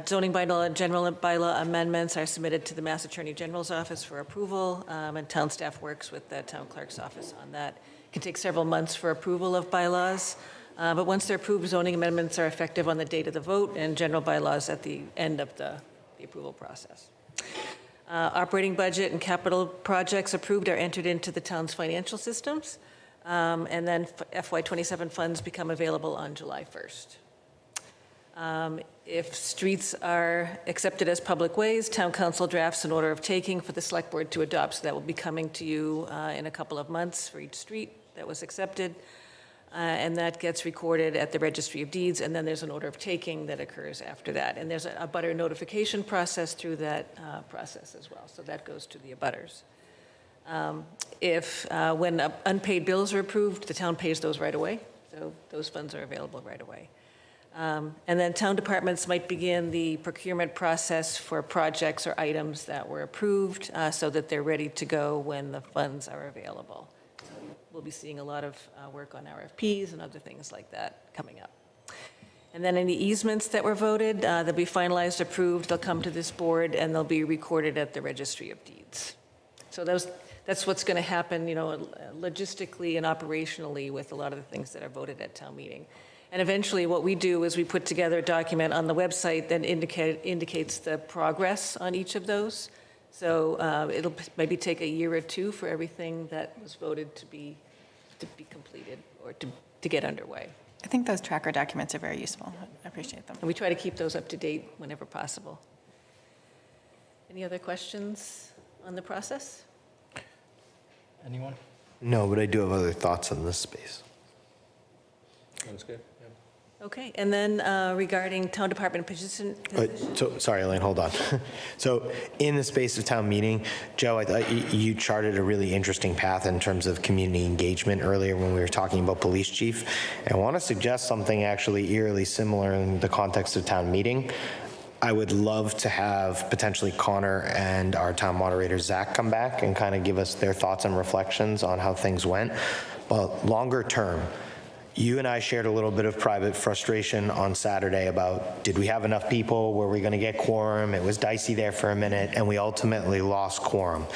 Zoning bylaw and general bylaw amendments are submitted to the Mass Attorney General's office for approval, and town staff works with the town clerk's office on that. It can take several months for approval of bylaws. But once they're approved, zoning amendments are effective on the date of the vote, and general bylaws at the end of the approval process. Operating budget and capital projects approved are entered into the town's financial systems, and then FY27 funds become available on July 1st. If streets are accepted as public ways, town council drafts an order of taking for the select board to adopt. So that will be coming to you in a couple of months for each street that was accepted. And that gets recorded at the Registry of Deeds, and then there's an order of taking that occurs after that. And there's a abutter notification process through that process as well. So that goes to the abutters. When unpaid bills are approved, the town pays those right away. So those funds are available right away. And then town departments might begin the procurement process for projects or items that were approved so that they're ready to go when the funds are available. So we'll be seeing a lot of work on RFPs and other things like that coming up. And then any easements that were voted, they'll be finalized, approved, they'll come to this board, and they'll be recorded at the Registry of Deeds. So that's what's going to happen, logistically and operationally with a lot of the things that are voted at town meeting. And eventually what we do is we put together a document on the website that indicates the progress on each of those. So it'll maybe take a year or two for everything that was voted to be completed or to get underway. I think those tracker documents are very useful. I appreciate them. And we try to keep those up to date whenever possible. Any other questions on the process? Anyone? No, but I do have other thoughts on this space. Sounds good. Okay, and then regarding town department position. Sorry, Elaine, hold on. So in the space of town meeting, Joe, I thought you charted a really interesting path in terms of community engagement earlier when we were talking about police chief. And I want to suggest something actually eerily similar in the context of town meeting. I would love to have potentially Connor and our town moderator, Zach, come back and kind of give us their thoughts and reflections on how things went. But longer term, you and I shared a little bit of private frustration on Saturday about, did we have enough people? Were we going to get quorum? It was dicey there for a minute, and we ultimately lost quorum.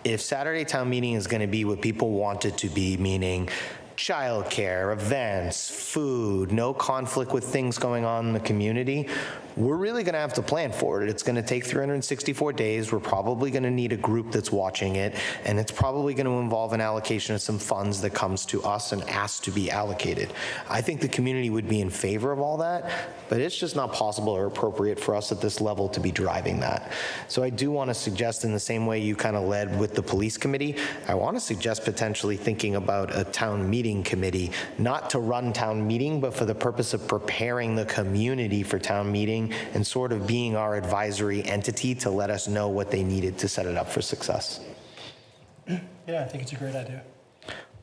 If Saturday town meeting is going to be what people want it to be, meaning childcare, events, food, no conflict with things going on in the community, we're really going to have to plan for it. It's going to take 364 days. We're probably going to need a group that's watching it, and it's probably going to involve an allocation of some funds that comes to us and asks to be allocated. I think the community would be in favor of all that, but it's just not possible or appropriate for us at this level to be driving that. So I do want to suggest, in the same way you kind of led with the police committee, I want to suggest potentially thinking about a town meeting committee, not to run town meeting, but for the purpose of preparing the community for town meeting and sort of being our advisory entity to let us know what they needed to set it up for success. Yeah, I think it's a great idea.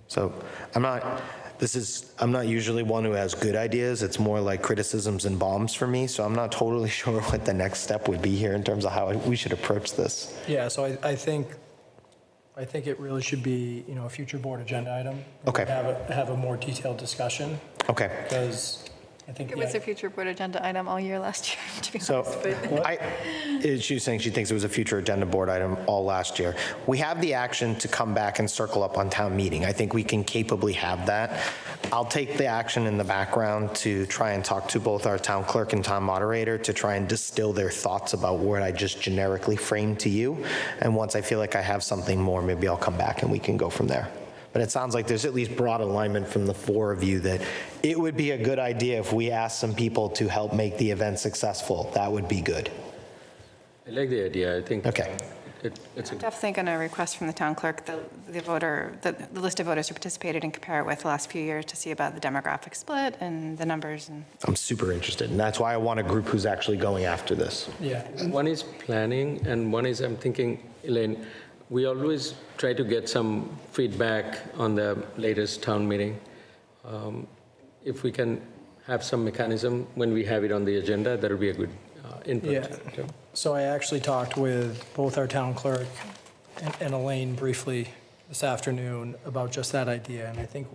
So I'm not usually one who has good ideas. It's more like criticisms and bombs for me. So I'm not totally sure what the next step would be here in terms of how we should approach this. Yeah, so I think it really should be, a future board agenda item. Okay. Have a more detailed discussion. Okay. Because I think It was a future board agenda item all year last year, to be So honest. she was saying she thinks it was a future agenda board item all last year. We have the action to come back and circle up on town meeting. I think we can capably have that. I'll take the action in the background to try and talk to both our town clerk and town moderator to try and distill their thoughts about what I just generically framed to you. And once I feel like I have something more, maybe I'll come back and we can go from there. But it sounds like there's at least broad alignment from the four of you that it would be a good idea if we asked some people to help make the event successful. That would be good. I like the idea. I think Okay. it's a Definitely going to request from the town clerk the list of voters who participated and compare it with the last few years to see about the demographic split and the numbers. And I'm super interested, and that's why I want a group who's actually going after this. Yeah. One is planning, and one is, I'm thinking, Elaine, we always try to get some feedback on the latest town meeting. If we can have some mechanism when we have it on the agenda, that would be a good input. Yeah. So I actually talked with both our town clerk and Elaine briefly this afternoon about just that idea. And I think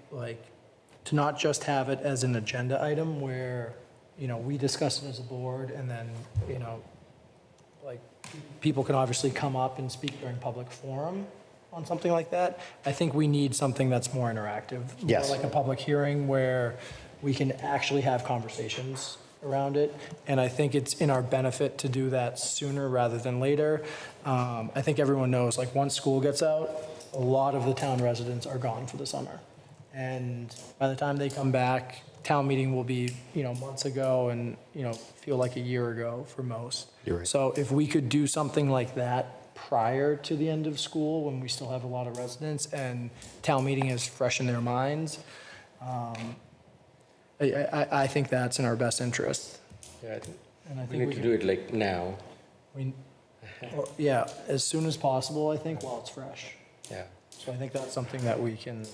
to not just have it as an agenda item where, we discuss it as a board and then, people can obviously come up and speak during public forum on something like that. I think we need something that's more interactive. Yes. More like a public hearing where, we can actually have conversations around it. And I think it's in our benefit to do that sooner rather than later. I think everyone knows, like, once school gets out, a lot of the town residents are gone for the summer. And by the time they come back, town meeting will be, months ago and, feel like a year ago for most. You're right. So if we could do something like that prior to the end of school, when we still have a lot of residents and town meeting is fresh in their minds, I think that's in our best interest. Yeah, I think And I we think need to do it like now. Yeah, as soon as possible, I think, while it's fresh. Yeah. So I think that's something that we can,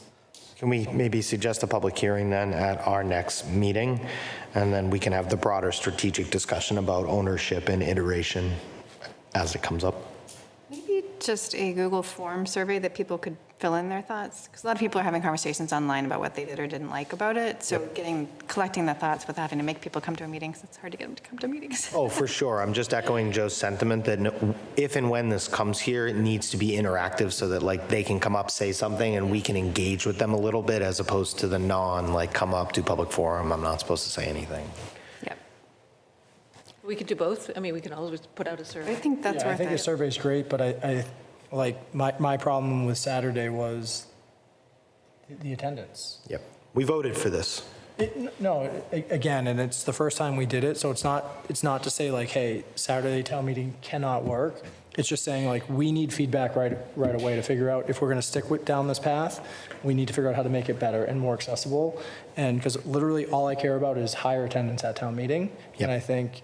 Can we maybe suggest a public hearing then at our next meeting? And then we can have the broader strategic discussion about ownership and iteration as it comes up. Maybe just a Google form survey that people could fill in their thoughts, because a lot of people are having conversations online about what they did or didn't like about it. So collecting the thoughts without having to make people come to a meeting, 'cause it's hard to get them to come to meetings. Oh, for sure. I'm just echoing Joe's sentiment that if and when this comes here, it needs to be interactive so that like they can come up, say something, and we can engage with them a little bit as opposed to the like come up, do public forum, I'm not supposed to say anything. Yep. We could do both. I mean, we can always put out a I survey. think that's yeah, I worth think the it. survey's great, but I my problem with Saturday was the attendance. Yep. We voted for this. No, again, and it's the first time we did it, so it's not to say like, hey, Saturday town meeting cannot work. It's just saying like, we need feedback right away to figure out if we're going to stick down this path. We need to figure out how to make it better and more accessible. And because literally all I care about is higher attendance at town meeting. Yep. And I think,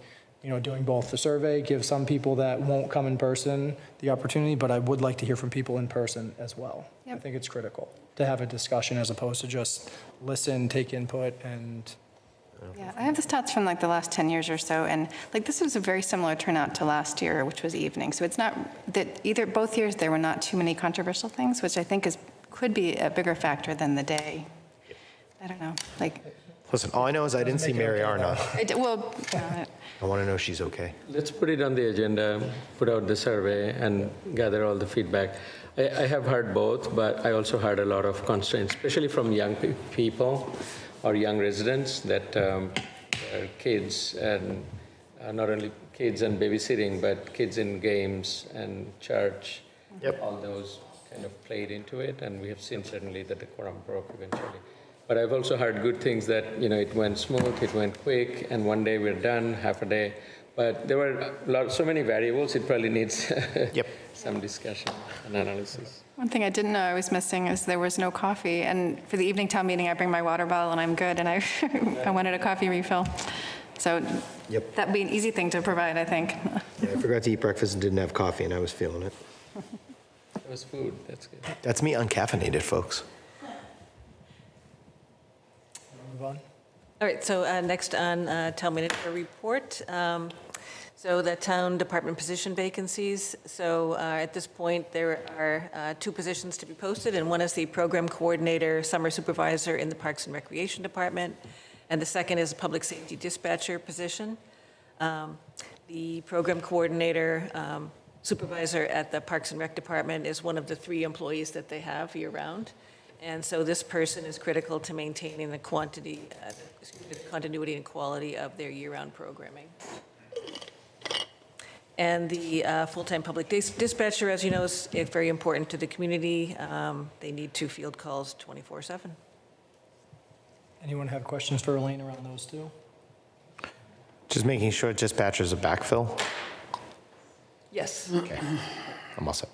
doing both the survey, give some people that won't come in person the opportunity, but I would like to hear from people in person as well. Yep. I think it's critical to have a discussion as opposed to just listen, take input, and Yeah, I have the stats from like the last 10 years or so, and like this was a very similar turnout to last year, which was evening. So it's not that both years there were not too many controversial things, which I think could be a bigger factor than the day. I don't know, like. Listen, all I know is I didn't see Mary Arna. I want to know she's okay. Let's put it on the agenda, put out the survey, and gather all the feedback. I have heard both, but I also heard a lot of constraints, especially from young people or young residents that are kids, and not only kids and babysitting, but kids in games and church. Yep. All those kind of played into it, and we have seen certainly that the quorum broke eventually. But I've also heard good things that, it went smooth, it went quick, and one day we're done, half a day. But there were so many variables, it probably needs some discussion and analysis. One thing I didn't know I was missing is there was no coffee. And for the evening town meeting, I bring my water bottle and I'm good. And I wanted a coffee refill. So that'd be an easy thing to provide, I think. Yeah, I forgot to eat breakfast and didn't have coffee, and I was feeling it. It was food, that's good. That's me uncaffeinated, folks. move on. All right, so next on town manager report. So the town department position vacancies. So at this point, there are 2 positions to be posted, and one is the program coordinator, summer supervisor in the Parks and Recreation Department, and the second is a public safety dispatcher position. The program coordinator, supervisor at the Parks and Rec Department is one of the 3 employees that they have year-round. And so this person is critical to maintaining the continuity and quality of their year-round programming. And the full-time public dispatcher, as you know, is very important to the community. They need to field calls 24/7. Anyone have questions for Elaine around those 2? Just making sure dispatcher's a backfill. Yes. Okay, I'm all set.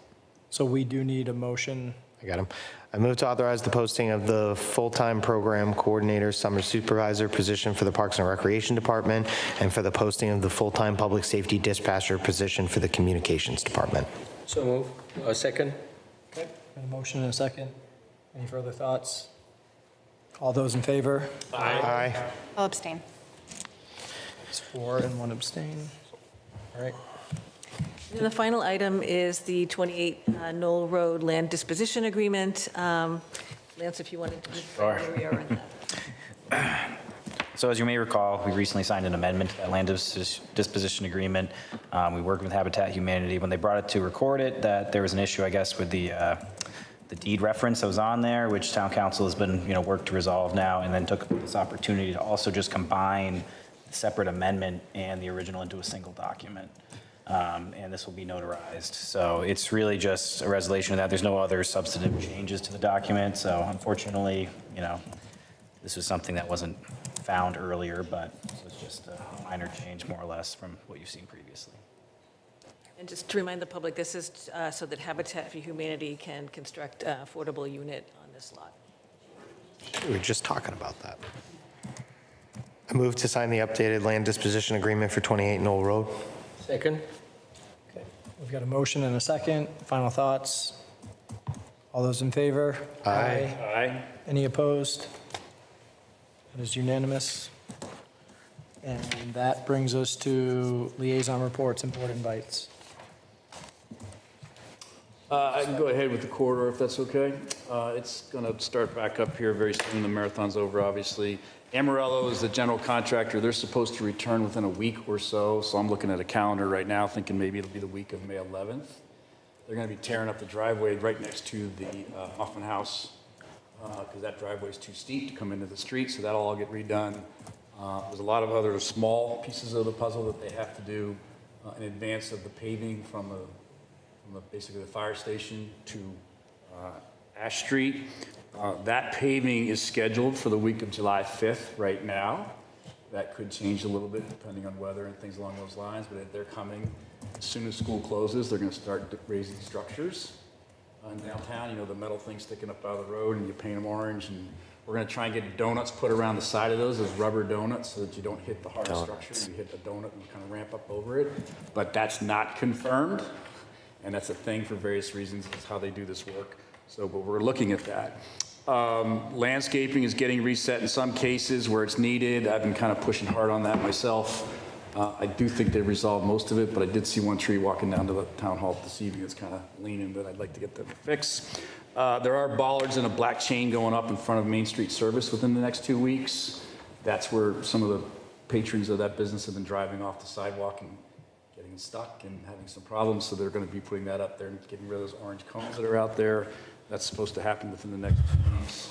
So we do need a motion. I got him. I move to authorize the posting of the full-time program coordinator, summer supervisor position for the Parks and Recreation Department, and for the posting of the full-time public safety dispatcher position for the Communications Department. So move. A second? Okay. A motion and a second. Any further thoughts? All those in favor? Aye. I'll abstain. It's 4 and 1 abstain. All right. And the final item is the 28 Knoll Road Land Disposition Agreement. Lance, if you wanted to, where we are on that. So as you may recall, we recently signed an amendment to that land disposition agreement. We worked with Habitat Humanity when they brought it to record it, that there was an issue, I guess, with the the deed reference that was on there, which town council has been, worked to resolve now, and then took this opportunity to also just combine the separate amendment and the original into a single document. And this will be notarized. So it's really just a resolution of that. There's no other substantive changes to the document. So unfortunately, this was something that wasn't found earlier, but it was just a minor change, more or less, from what you've seen previously. And just to remind the public, this is so that Habitat for Humanity can construct an affordable unit on this lot. We were just talking about that. I move to sign the updated land disposition agreement for 28 Knoll Road. Second? Okay, we've got a motion and a second. Final thoughts? All those in favor? Aye. Aye. Any opposed? That is unanimous. And that brings us to liaison reports and board invites. I can go ahead with the corridor if that's okay. It's going to start back up here very soon. The marathon's over, obviously. Amarillo is the general contractor. They're supposed to return within a week or so. So I'm looking at a calendar right now thinking maybe it'll be the week of May 11th. They're going to be tearing up the driveway right next to the Hoffman House because that driveway is too steep to come into the street. So that'll all get redone. There's a lot of other small pieces of the puzzle that they have to do in advance of the paving from basically the fire station to Ash Street. That paving is scheduled for the week of July 5th right now. That could change a little bit depending on weather and things along those lines, but they're coming. As soon as school closes, they're going to start raising structures in downtown. The metal things sticking up out of the road, and you paint them orange. And we're going to try and get donuts put around the side of those as rubber donuts so that you don't hit the hard structure. You hit a donut and kind of ramp up over it. But that's not confirmed. And that's a thing for various reasons. It's how they do this work. So, but we're looking at that. Landscaping is getting reset in some cases where it's needed. I've been kind of pushing hard on that myself. I do think they resolved most of it, but I did see one tree walking down to the town hall this evening that's kind of leaning that I'd like to get them fixed. There are bollards and a black chain going up in front of Main Street Service within the next 2 weeks. That's where some of the patrons of that business have been driving off the sidewalk and getting stuck and having some problems, so they're going to be putting that up there and getting rid of those orange cones that are out there. That's supposed to happen within the next 2 weeks.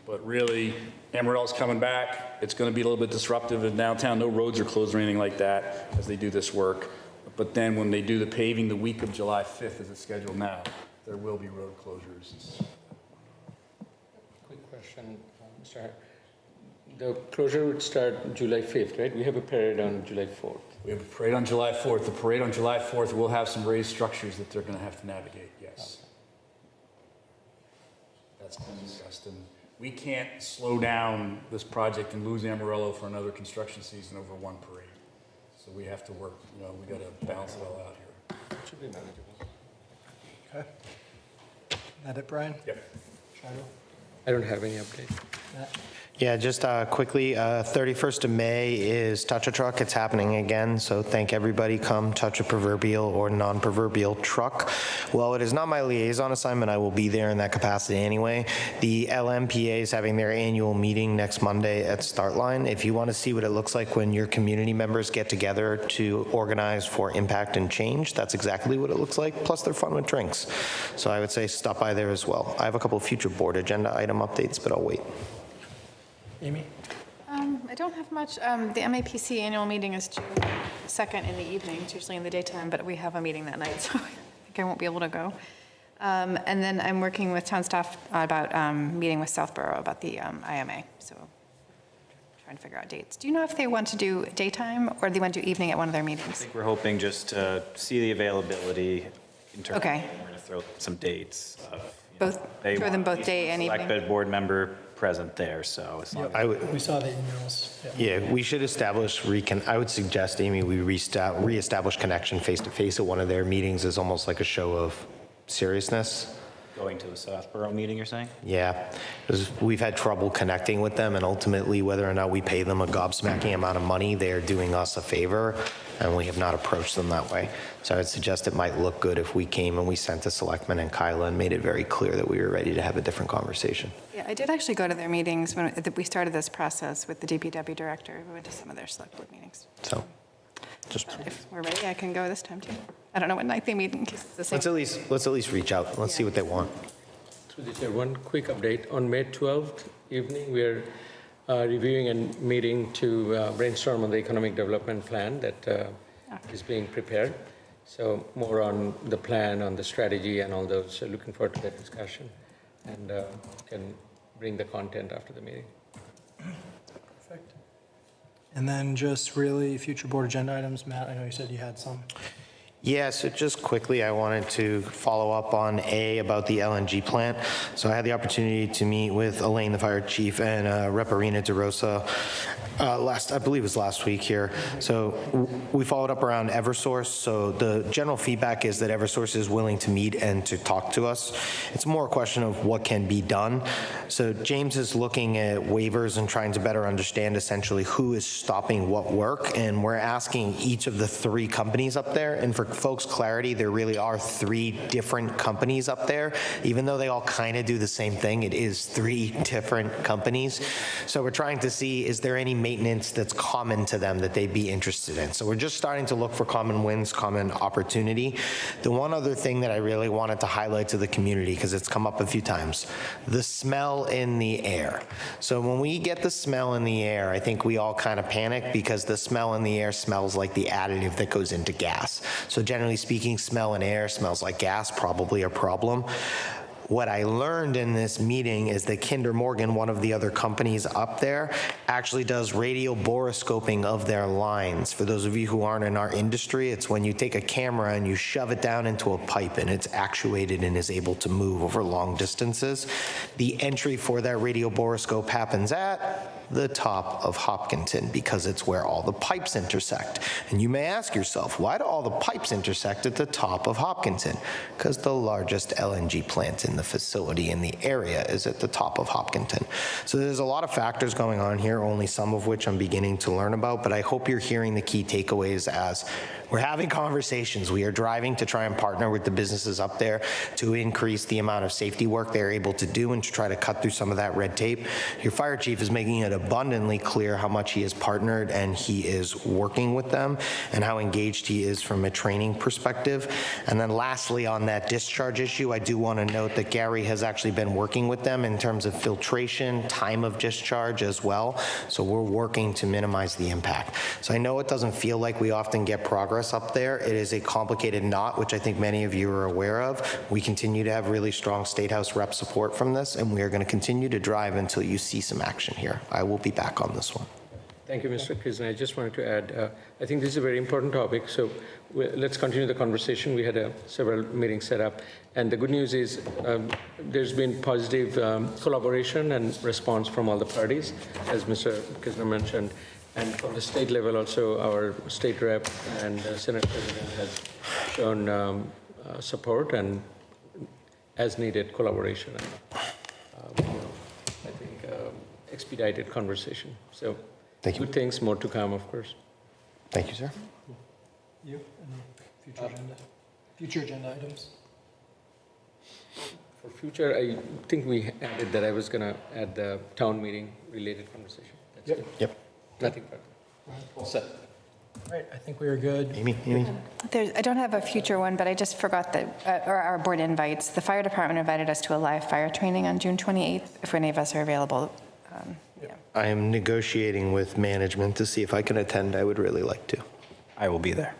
But really, Amarillo's coming back. It's going to be a little bit disruptive in downtown. No roads are closed or anything like that as they do this work. But then when they do the paving the week of July 5th, as it's scheduled now, there will be road closures. Quick question, Mr. Hart. The closure would start July 5th, right? We have a parade on July 4th. We have a parade on July 4th. The parade on July 4th will have some raised structures that they're going to have to navigate, yes. That's been discussed. And we can't slow down this project and lose Amarillo for another construction season over one parade. So we have to work, we got to balance it all out here. Should be manageable. Okay. That it, Brian? Yep. Shiloh? I don't have any update. Matt? Yeah, just quickly, 31st of May is Touch a Truck. It's happening again, so thank everybody. Come touch a proverbial or non-proverbial truck. Well, it is not my liaison assignment. I will be there in that capacity anyway. The LMPA is having their annual meeting next Monday at Startline. If you want to see what it looks like when your community members get together to organize for impact and change, that's exactly what it looks like. Plus, they're fun with drinks. So I would say stop by there as well. I have a couple of future board agenda item updates, but I'll wait. Amy? I don't have much. The MAPC annual meeting is June 2nd in the evening. It's usually in the daytime, but we have a meeting that night, so I think I won't be able to go. And then I'm working with town staff about meeting with Southborough about the IMA, so trying to figure out dates. Do you know if they want to do daytime or do they want to do evening at one of their I meetings? think we're hoping just to see the availability in terms Okay. of, we're going to throw some dates. Both, They throw them want both day and select evening? board member present there, so as long as We saw the emails. Yeah, we should establish, I would suggest, Amy, we reestablish connection face-to-face at one of their meetings as almost like a show of seriousness. going to the Southborough meeting, you're saying? Yeah, because we've had trouble connecting with them, and ultimately, whether or not we pay them a gobsmacking amount of money, they are doing us a favor, and we have not approached them that way. So I would suggest it might look good if we came and we sent a selectman and Kyla and made it very clear that we were ready to have a different conversation. Yeah, I did actually go to their meetings when we started this process with the DPW director. We went to some of their select board meetings. So, just, If we're ready, I can go this time too. I don't know what night they meet in case it's the same. Let's at least reach out. Let's see what they want. Through the chair, one quick update. On May 12th evening, we're reviewing and meeting to brainstorm on the economic development plan that is being prepared. So more on the plan, on the strategy and all those. So looking forward to that discussion, and can bring the content after the meeting. Perfect. And then just really future board agenda items. Matt, I know you said you had some. Yeah, so just quickly, I wanted to follow up on A, about the LNG plant. So I had the opportunity to meet with Elaine, the fire chief, and Rep. Arena DeRosa I believe it was last week here. So we followed up around Eversource. So the general feedback is that Eversource is willing to meet and to talk to us. It's more a question of what can be done. So James is looking at waivers and trying to better understand essentially who is stopping what work. And we're asking each of the 3 companies up there. And for folks' clarity, there really are 3 different companies up there. Even though they all kind of do the same thing, it is 3 different companies. So we're trying to see, is there any maintenance that's common to them that they'd be interested in? So we're just starting to look for common wins, common opportunity. The one other thing that I really wanted to highlight to the community, because it's come up a few times, the smell in the air. So when we get the smell in the air, I think we all kind of panic because the smell in the air smells like the additive that goes into gas. So generally speaking, smell in air smells like gas, probably a problem. What I learned in this meeting is that Kinder Morgan, one of the other companies up there, actually does radio borescoping of their lines. For those of you who aren't in our industry, it's when you take a camera and you shove it down into a pipe and it's actuated and is able to move over long distances. The entry for that radio borescope happens at the top of Hopkinton because it's where all the pipes intersect. And you may ask yourself, why do all the pipes intersect at the top of Hopkinton? Because the largest LNG plant in the facility in the area is at the top of Hopkinton. So there's a lot of factors going on here, only some of which I'm beginning to learn about, but I hope you're hearing the key takeaways as we're having conversations. We are driving to try and partner with the businesses up there to increase the amount of safety work they're able to do and to try to cut through some of that red tape. Your fire chief is making it abundantly clear how much he has partnered and he is working with them and how engaged he is from a training perspective. And then lastly, on that discharge issue, I do want to note that Gary has actually been working with them in terms of filtration, time of discharge as well. So we're working to minimize the impact. So I know it doesn't feel like we often get progress up there. It is a complicated knot, which I think many of you are aware of. We continue to have really strong State House rep support from this, and we are going to continue to drive until you see some action here. I will be back on this one. Thank you, Mr. Kizner. I just wanted to add, I think this is a very important topic, so let's continue the conversation. We had several meetings set up, and the good news is there's been positive collaboration and response from all the parties, as Mr. Kizner mentioned. And from the state level also, our state rep and Senate President has shown support and as needed collaboration. And, I think expedited conversation. So thank you. Good things, more to come, of course. Thank you, sir. You? Future agenda items? For future, I think we added that I was going to add the town meeting related conversation. That's it. Yep. Nothing further. All set. All right, I think we are good. Amy? I don't have a future one, but I just forgot that, or our board invites. The fire department invited us to a live fire training on June 28th, if any of us are available. Yeah. I am negotiating with management to see if I can attend. I would really like to. I will be there.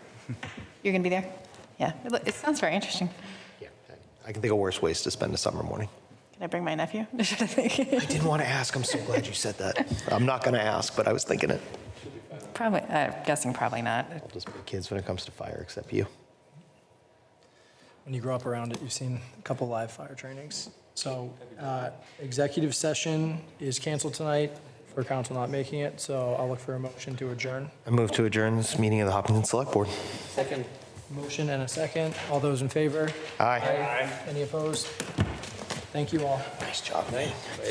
You're going to be there? Yeah, it sounds very interesting. Yeah. I can think of worse ways to spend a summer morning. Can I bring my nephew? I didn't want to ask. I'm so glad you said that. I'm not going to ask, but I was thinking it. Probably, guessing probably not. I'll just bring kids when it comes to fire, except you. When you grow up around it, you've seen a couple live fire trainings. So executive session is canceled tonight for council not making it, so I'll look for a motion to adjourn. I move to adjourn this meeting of the Hopkinton Select Board. Second. Motion and a second. All those in favor? Aye. Any opposed? Thank you all. Nice job, man.